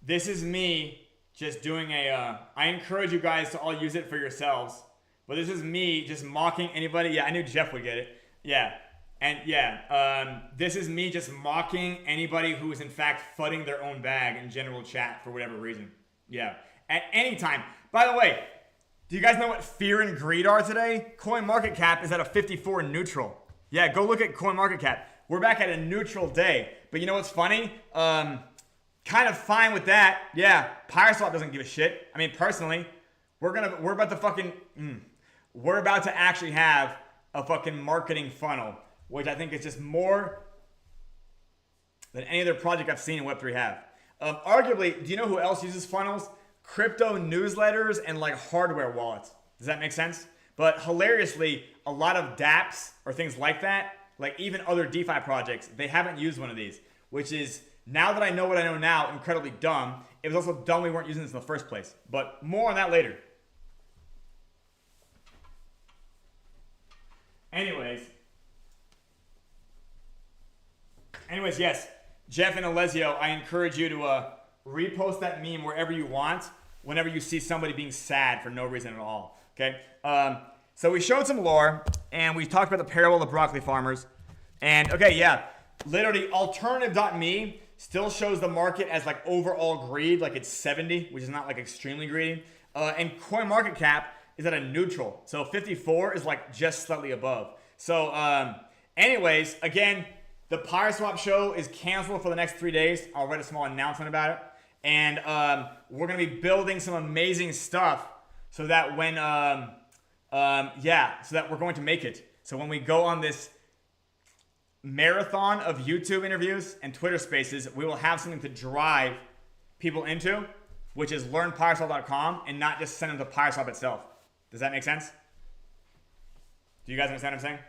This is me just doing I encourage you guys to all use it for yourselves. But this is me just mocking anybody. Yeah, I knew Jeff would get it. Yeah. And yeah, this is me just mocking anybody who is in fact fudding their own bag in general chat for whatever reason. Yeah. At any time. By the way, do you guys know what fear and greed are today? CoinMarketCap is at a 54 neutral. Yeah, go look at CoinMarketCap. We're back at a neutral day. But you know what's funny? Kind of fine with that. Yeah, PyreSwap doesn't give a shit. I mean, personally, we're about to actually have a fucking marketing funnel, which I think is just more than any other project I've seen in Web3 have. Arguably, do you know who else uses funnels? Crypto newsletters and like hardware wallets. Does that make sense? But hilariously, a lot of dApps or things like that, like even other DeFi projects, they haven't used one of these, which is Now that I know what I know now, incredibly dumb. It was also dumb we weren't using this in the first place. But more on that later. Anyways, yes. Jeff and Alessio, I encourage you to repost that meme wherever you want, whenever you see somebody being sad for no reason at all. Okay? So we showed some lore, and we talked about the parable of the broccoli farmers. And, okay, yeah. Literally, alternative.me still shows the market as like overall greed, like it's 70, which is not like extremely greedy. And CoinMarketCap is at a neutral. So 54 is like just slightly above. So anyways, again, the PYRESWAP show is canceled for the next 3 days. I'll write a small announcement about it. And we're going to be building some amazing stuff so that when, so that we're going to make it. So when we go on this marathon of YouTube interviews and Twitter spaces, we will have something to drive people into, which is learnpyreswap.com, and not just send them to PYRESWAP itself. Does that make sense? Do you guys understand what I'm saying?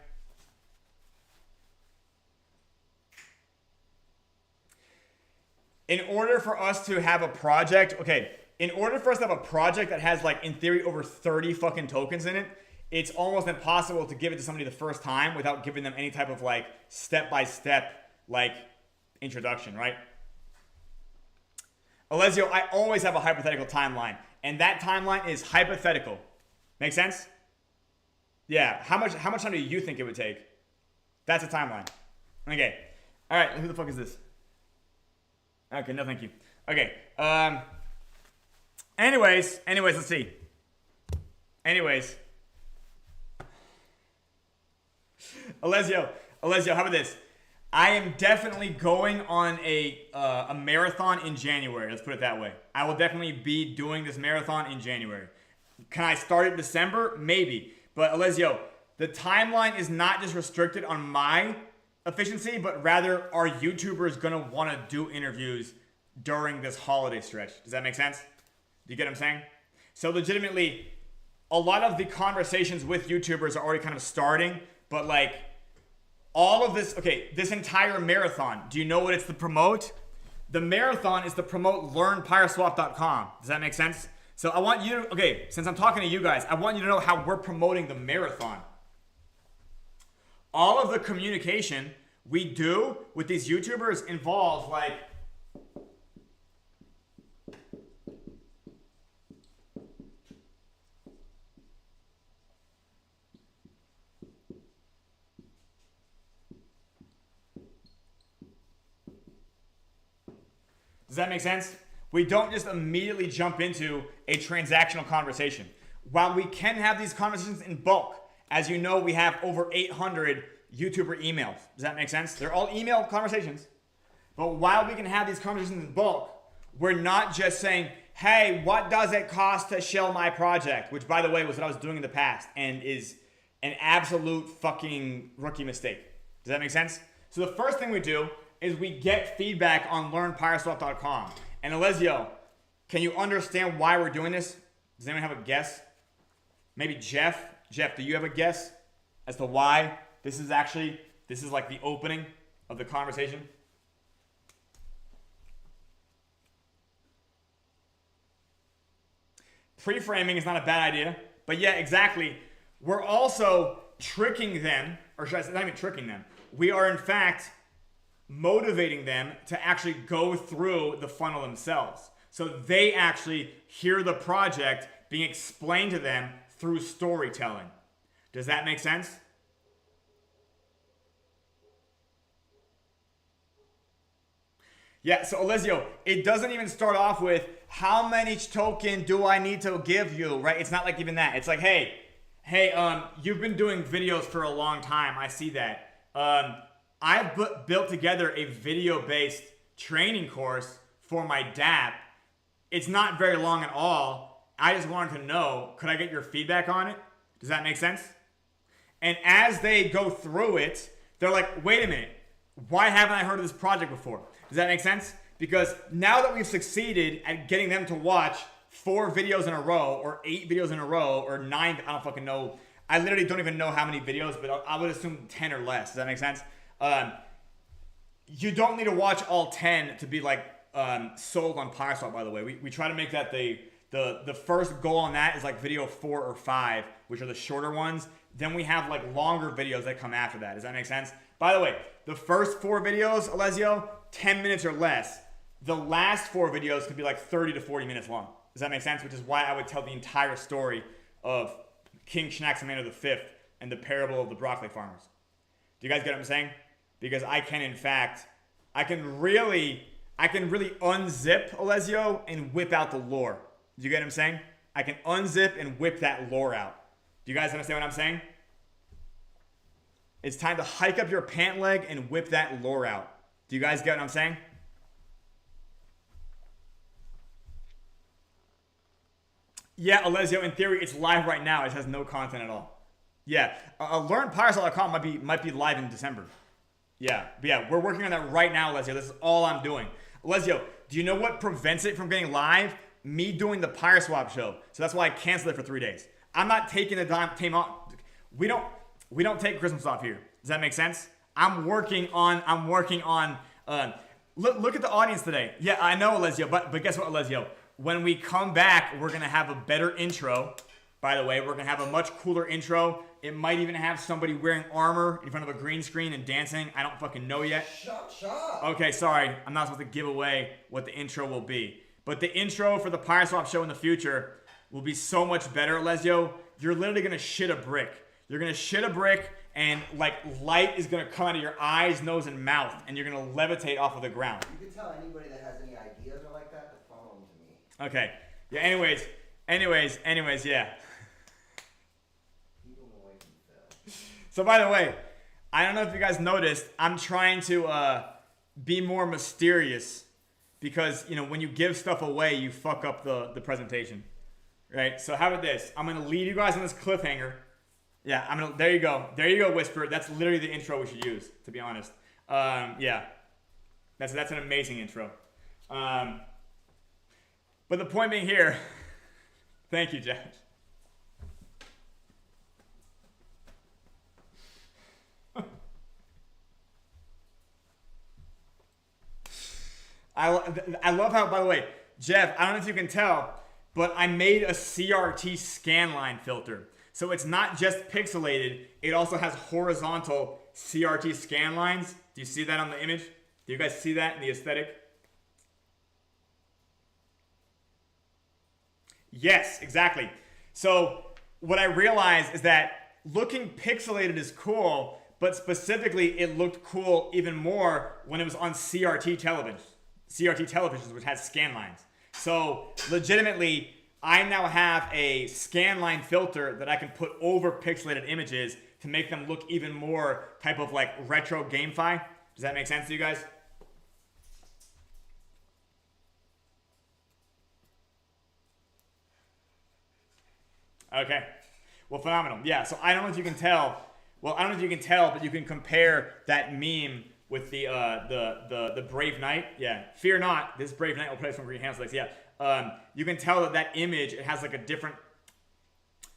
In order for us to have a project, in order for us to have a project that has like, in theory, over 30 fucking tokens in it, it's almost impossible to give it to somebody the first time without giving them any type of like step-by-step like introduction, right? Alessio, I always have a hypothetical timeline, and that timeline is hypothetical. Make sense? Yeah. How much time do you think it would take? That's a timeline. Okay. All right. Who the fuck is this? Okay. No, thank you. Okay. Anyways, let's see. Alessio, how about this? I am definitely going on a marathon in January. Let's put it that way. I will definitely be doing this marathon in January. Can I start in December? Maybe. But Alessio, the timeline is not just restricted on my efficiency, but rather are YouTubers going to want to do interviews during this holiday stretch? Does that make sense? Do you get what I'm saying? So legitimately, a lot of the conversations with YouTubers are already kind of starting, but like all of this, this entire marathon, do you know what it's to promote? The marathon is to promote learnpyreswap.com. Does that make sense? So I want you to, since I'm talking to you guys, I want you to know how we're promoting the marathon. All of the communication we do with these YouTubers involves like, does that make sense? We don't just immediately jump into a transactional conversation. While we can have these conversations in bulk, as you know, we have over 800 YouTuber emails. Does that make sense? They're all email conversations. But while we can have these conversations in bulk, we're not just saying, hey, what does it cost to shill my project? Which, by the way, was what I was doing in the past and is an absolute fucking rookie mistake. Does that make sense? So the first thing we do is we get feedback on learnpyreswap.com. And Alessio, can you understand why we're doing this? Does anyone have a guess? Maybe Jeff? Jeff, do you have a guess as to why this is like the opening of the conversation? Pre-framing is not a bad idea, but yeah, exactly. We're also tricking them, or should I say, not even tricking them. We are in fact motivating them to actually go through the funnel themselves. So they actually hear the project being explained to them through storytelling. Does that make sense? Yeah, so Alessio, it doesn't even start off with how many token do I need to give you, right? It's not like even that. It's like, hey, you've been doing videos for a long time. I see that. I've built together a video-based training course for my DApp. It's not very long at all. I just wanted to know, could I get your feedback on it? Does that make sense? And as they go through it, they're like, wait a minute, why haven't I heard of this project before? Does that make sense? Because now that we've succeeded at getting them to watch 4 videos in a row, or 8 videos in a row, or 9, I don't fucking know. I literally don't even know how many videos, but I would assume 10 or less. Does that make sense? You don't need to watch all 10 to be like sold on PYRESWAP, by the way. We try to make that the first goal on that is like video 4 or 5, which are the shorter ones. Then we have like longer videos that come after that. Does that make sense? By the way, the first 4 videos, Alessio, 10 minutes or less. The last 4 videos could be like 30 to 40 minutes long. Does that make sense? Which is why I would tell the entire story of King Shnaxamano V and the parable of the broccoli farmers. Do you guys get what I'm saying? Because I can really unzip Alessio and whip out the lore. Do you get what I'm saying? I can unzip and whip that lore out. Do you guys understand what I'm saying? It's time to hike up your pant leg and whip that lore out. Do you guys get what I'm saying? Yeah, Alessio, in theory, it's live right now. It has no content at all. Yeah, LearnPyReswap.com might be live in December. Yeah, we're working on that right now, Alessio. This is all I'm doing. Alessio, do you know what prevents it from getting live? Me doing the PYRESWAP show. So that's why I canceled it for 3 days. I'm not taking the time off. We don't take Christmas off here. Does that make sense? I'm working on look at the audience today. Yeah, I know, Alessio, but guess what, Alessio? When we come back, we're going to have a better intro. By the way, we're going to have a much cooler intro. It might even have somebody wearing armor in front of a green screen and dancing. I don't fucking know yet. Shut up. Okay, sorry. I'm not supposed to give away what the intro will be. But the intro for the PYRESWAP show in the future will be so much better, Alessio. You're literally going to shit a brick. You're going to shit a brick and like light is going to come out of your eyes, nose, and mouth. And you're going to levitate off of the ground. You can tell anybody that has any ideas or like that to funnel them to me. Okay. Yeah, anyways, yeah. So by the way, I don't know if you guys noticed, I'm trying to be more mysterious because, you know, when you give stuff away, you fuck up the presentation, right? So how about this? I'm going to leave you guys on this cliffhanger. Yeah, there you go, Whisper. That's literally the intro we should use, to be honest. Yeah, that's an amazing intro. But the point being here, thank you, Josh. I love how, by the way, Jeff, I don't know if you can tell, but I made a CRT scanline filter. So it's not just pixelated, it also has horizontal CRT scanlines. Do you see that on the image? Do you guys see that in the aesthetic? Yes, exactly. So what I realized is that looking pixelated is cool, but specifically it looked cool even more when it was on CRT television. CRT televisions, which has scan lines. So legitimately, I now have a scanline filter that I can put over pixelated images to make them look even more type of like retro GameFi. Does that make sense to you guys? Okay. Well, phenomenal. Yeah, so I don't know if you can tell. Well, I don't know if you can tell, but you can compare that meme with the Brave Knight. Yeah. Fear not, this Brave Knight will play some green hands. Yeah. You can tell that image, it has like a different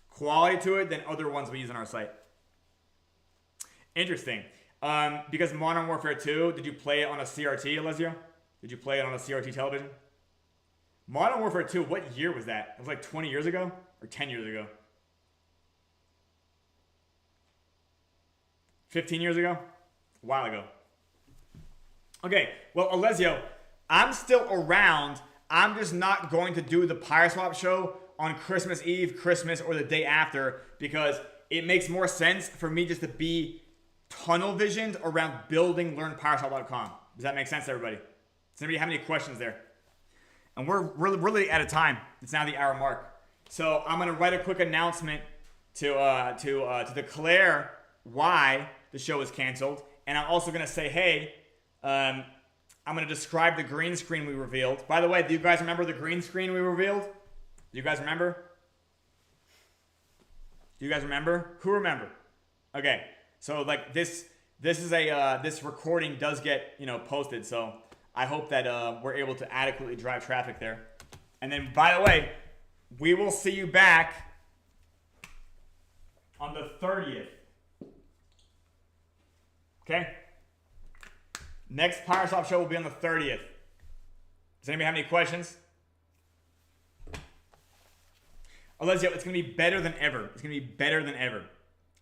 quality to it than other ones we use on our site. Interesting. Because Modern Warfare 2, did you play it on a CRT, Alessio? Did you play it on a CRT television? Modern Warfare 2, what year was that? It was like 20 years ago? Or 10 years ago? 15 years ago? A while ago. Okay, well, Alessio, I'm still around. I'm just not going to do the PYRESWAP show on Christmas Eve, Christmas, or the day after because it makes more sense for me just to be tunnel visioned around building LearnPyreswap.com. Does that make sense to everybody? Does anybody have any questions there? And we're really out of time. It's now the hour mark. So I'm going to write a quick announcement to declare why the show is canceled. And I'm also going to say, hey, I'm going to describe the green screen we revealed. By the way, do you guys remember the green screen we revealed? Do you guys remember? Do you guys remember? Who remember? Okay, so like this is a this recording does get posted, so I hope that we're able to adequately drive traffic there. And then, by the way, we will see you back on the 30th. Okay. Next PYRESWAP show will be on the 30th. Does anybody have any questions? Alessio, it's going to be better than ever. It's going to be better than ever.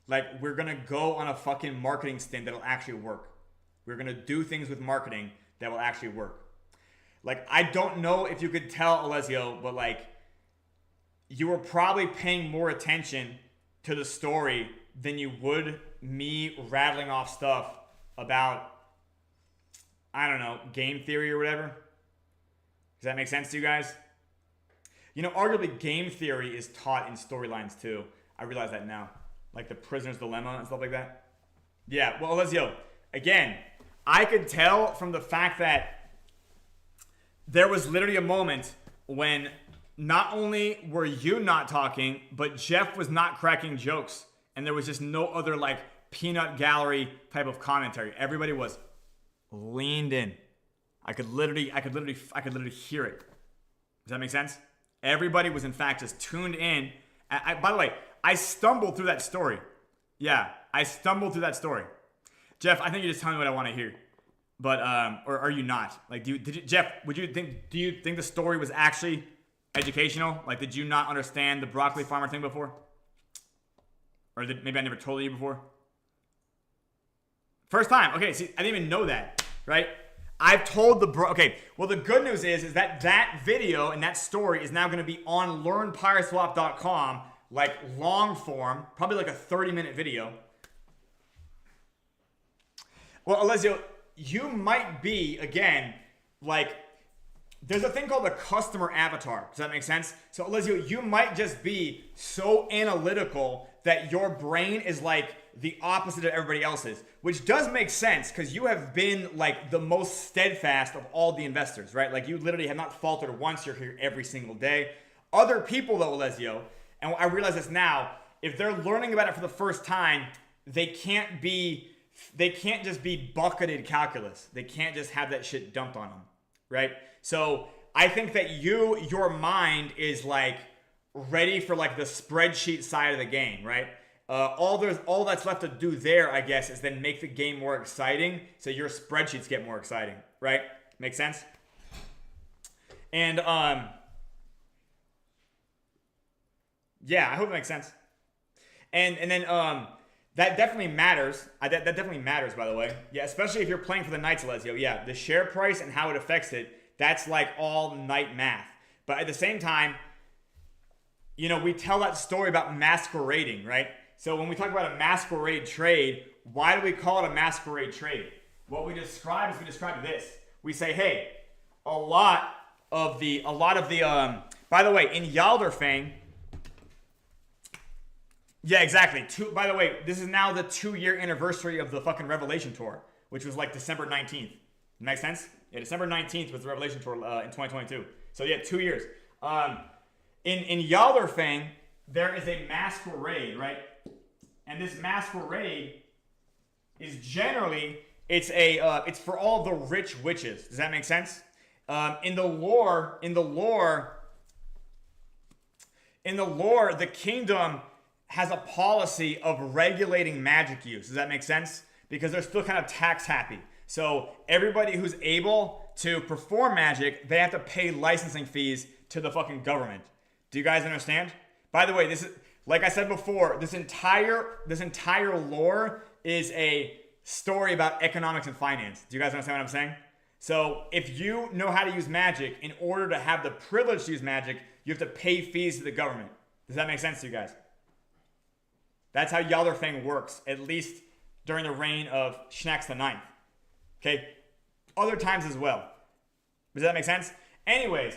Like, we're going to go on a fucking marketing stint that'll actually work. We're going to do things with marketing that will actually work. Like, I don't know if you could tell, Alessio, but like, you were probably paying more attention to the story than you would me rattling off stuff about, I don't know, game theory or whatever. Does that make sense to you guys? You know, arguably game theory is taught in storylines too. I realize that now. Like the prisoner's dilemma and stuff like that. Yeah, well, Alessio, again, I could tell from the fact that there was literally a moment when not only were you not talking, but Jeff was not cracking jokes. And there was just no other like peanut gallery type of commentary. Everybody was leaned in. I could literally hear it. Does that make sense? Everybody was in fact just tuned in. By the way, I stumbled through that story. Yeah, I stumbled through that story. Jeff, I think you're just telling me what I want to hear. But or are you not? Like, Jeff, do you think the story was actually educational? Like, did you not understand the broccoli farmer thing before? Or maybe I never told you before? First time. Okay, see, I didn't even know that, right? I've told okay, well, the good news is that video and that story is now going to be on learnpyreswap.com, like long form, probably like a 30-minute video. Well, Alessio, you might be, again, like, there's a thing called the customer avatar. Does that make sense? So, Alessio, you might just be so analytical that your brain is like the opposite of everybody else's, which does make sense because you have been like the most steadfast of all the investors, right? Like, you literally have not faltered once. You're here every single day. Other people, though, Alessio, and I realize this now, if they're learning about it for the first time, they can't just be bucketed calculus. They can't just have that shit dumped on them, right? So I think that your mind is like ready for like the spreadsheet side of the game, right? All that's left to do there, I guess, is then make the game more exciting so your spreadsheets get more exciting, right? Make sense? And yeah, I hope it makes sense. And then that definitely matters. That definitely matters, by the way. Yeah, especially if you're playing for the Knights, Alessio. Yeah, the share price and how it affects it, that's like all night math. But at the same time, you know, we tell that story about masquerading, right? So when we talk about a masquerade trade, why do we call it a masquerade trade? What we describe this. We say, hey, a lot of the by the way, in Yalderfang, yeah, exactly. By the way, this is now the 2-year anniversary of the fucking Revelation Tour, which was like December 19th. Makes sense? Yeah, December 19th was the Revelation Tour in 2022. So yeah, 2 years. In Yalderfang, there is a masquerade, right? And this masquerade is generally, it's for all the rich witches. Does that make sense? In the lore, the kingdom has a policy of regulating magic use. Does that make sense? Because they're still kind of tax happy. So everybody who's able to perform magic, they have to pay licensing fees to the fucking government. Do you guys understand? By the way, this is, like I said before, this entire lore is a story about economics and finance. Do you guys understand what I'm saying? So if you know how to use magic, in order to have the privilege to use magic, you have to pay fees to the government. Does that make sense to you guys? That's how Yalderfang works, at least during the reign of Schnax the Ninth. Okay? Other times as well. Does that make sense? Anyways,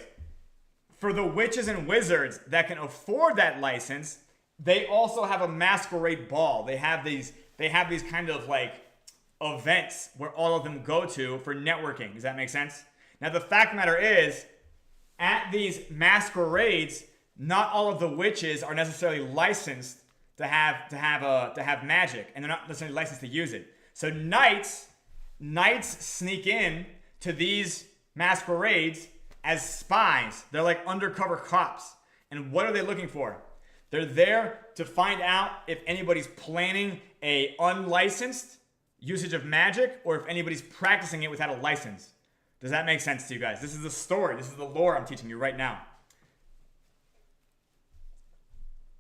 for the witches and wizards that can afford that license, they also have a masquerade ball. They have these kind of like events where all of them go to for networking. Does that make sense? Now the fact of the matter is, at these masquerades, not all of the witches are necessarily licensed to have magic, and they're not necessarily licensed to use it. So knights sneak in to these masquerades as spies. They're like undercover cops. And what are they looking for? They're there to find out if anybody's planning a unlicensed usage of magic or if anybody's practicing it without a license. Does that make sense to you guys? This is the story. This is the lore I'm teaching you right now.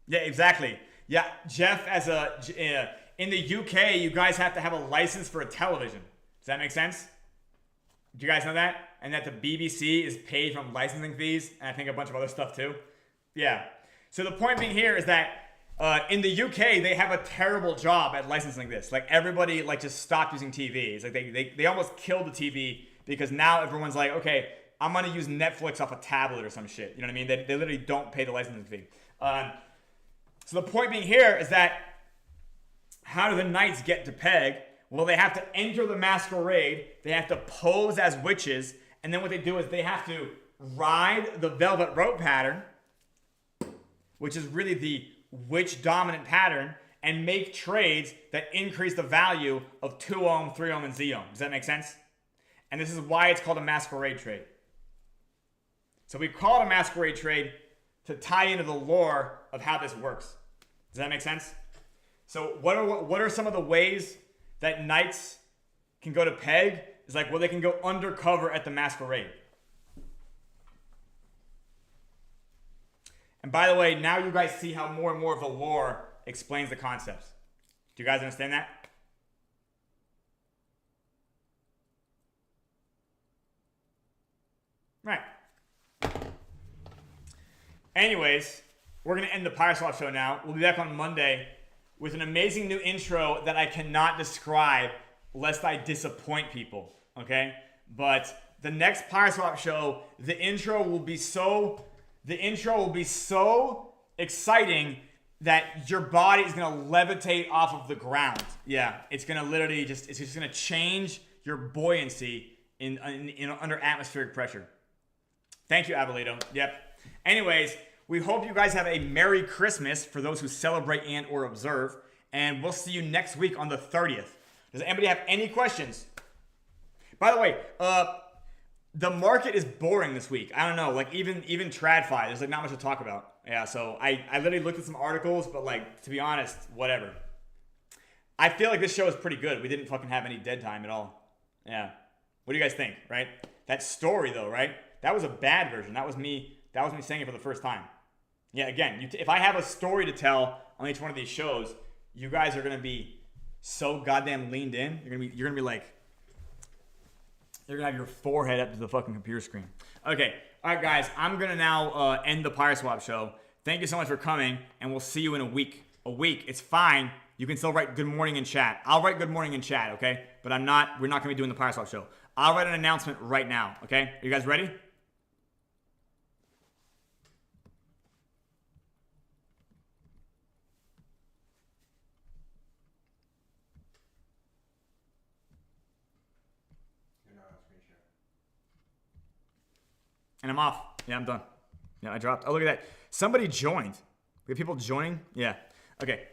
Yeah, exactly. Yeah, Jeff, in the UK, you guys have to have a license for a television. Does that make sense? Do you guys know that? And that the BBC is paid from licensing fees, and I think a bunch of other stuff too. Yeah. So the point being here is that in the UK, they have a terrible job at licensing this. Like everybody like just stopped using TVs. Like they almost killed the TV because now everyone's like, okay, I'm gonna use Netflix off a tablet or some shit. You know what I mean? They literally don't pay the licensing fee. So the point being here is that how do the knights get to Peg? Well, they have to enter the masquerade. They have to pose as witches. And then what they do is they have to ride the velvet rope pattern, which is really the witch dominant pattern, and make trades that increase the value of 2 ohm, 3 ohm, and Z ohm. Does that make sense? And this is why it's called a masquerade trade. So we call it a masquerade trade to tie into the lore of how this works. Does that make sense? So what are some of the ways that knights can go to Peg? It's like, well, they can go undercover at the masquerade. And by the way, now you guys see how more and more of the lore explains the concepts. Do you guys understand that? Right. Anyways, we're going to end the PYRESWAP show now. We'll be back on Monday with an amazing new intro that I cannot describe lest I disappoint people, okay? But the next PYRESWAP show, the intro will be so exciting that your body is gonna levitate off of the ground. Yeah, it's gonna literally it's just gonna change your buoyancy in under atmospheric pressure. Thank you, Abolito. Yep. Anyways, we hope you guys have a Merry Christmas for those who celebrate and or observe, and we'll see you next week on the 30th. Does anybody have any questions? By the way, the market is boring this week. I don't know, like even TradFi, there's like not much to talk about. Yeah, so I literally looked at some articles, but like to be honest, whatever. I feel like this show is pretty good. We didn't fucking have any dead time at all. Yeah. What do you guys think, right? That story though, right? That was a bad version. That was me saying it for the first time. Yeah, again, if I have a story to tell on each one of these shows, you guys are gonna be so goddamn leaned in. You're gonna be like, you're gonna have your forehead up to the fucking computer screen. Okay, all right, guys, I'm gonna now end the PYRESWAP show. Thank you so much for coming, and we'll see you in a week. It's fine. You can still write good morning in chat. I'll write good morning in chat, okay? But we're not gonna be doing the PYRESWAP show. I'll write an announcement right now, okay? Are you guys ready? And I'm off. Yeah, I'm done. Yeah, I dropped. Oh, look at that. Somebody joined. We have people joining? Yeah. Okay.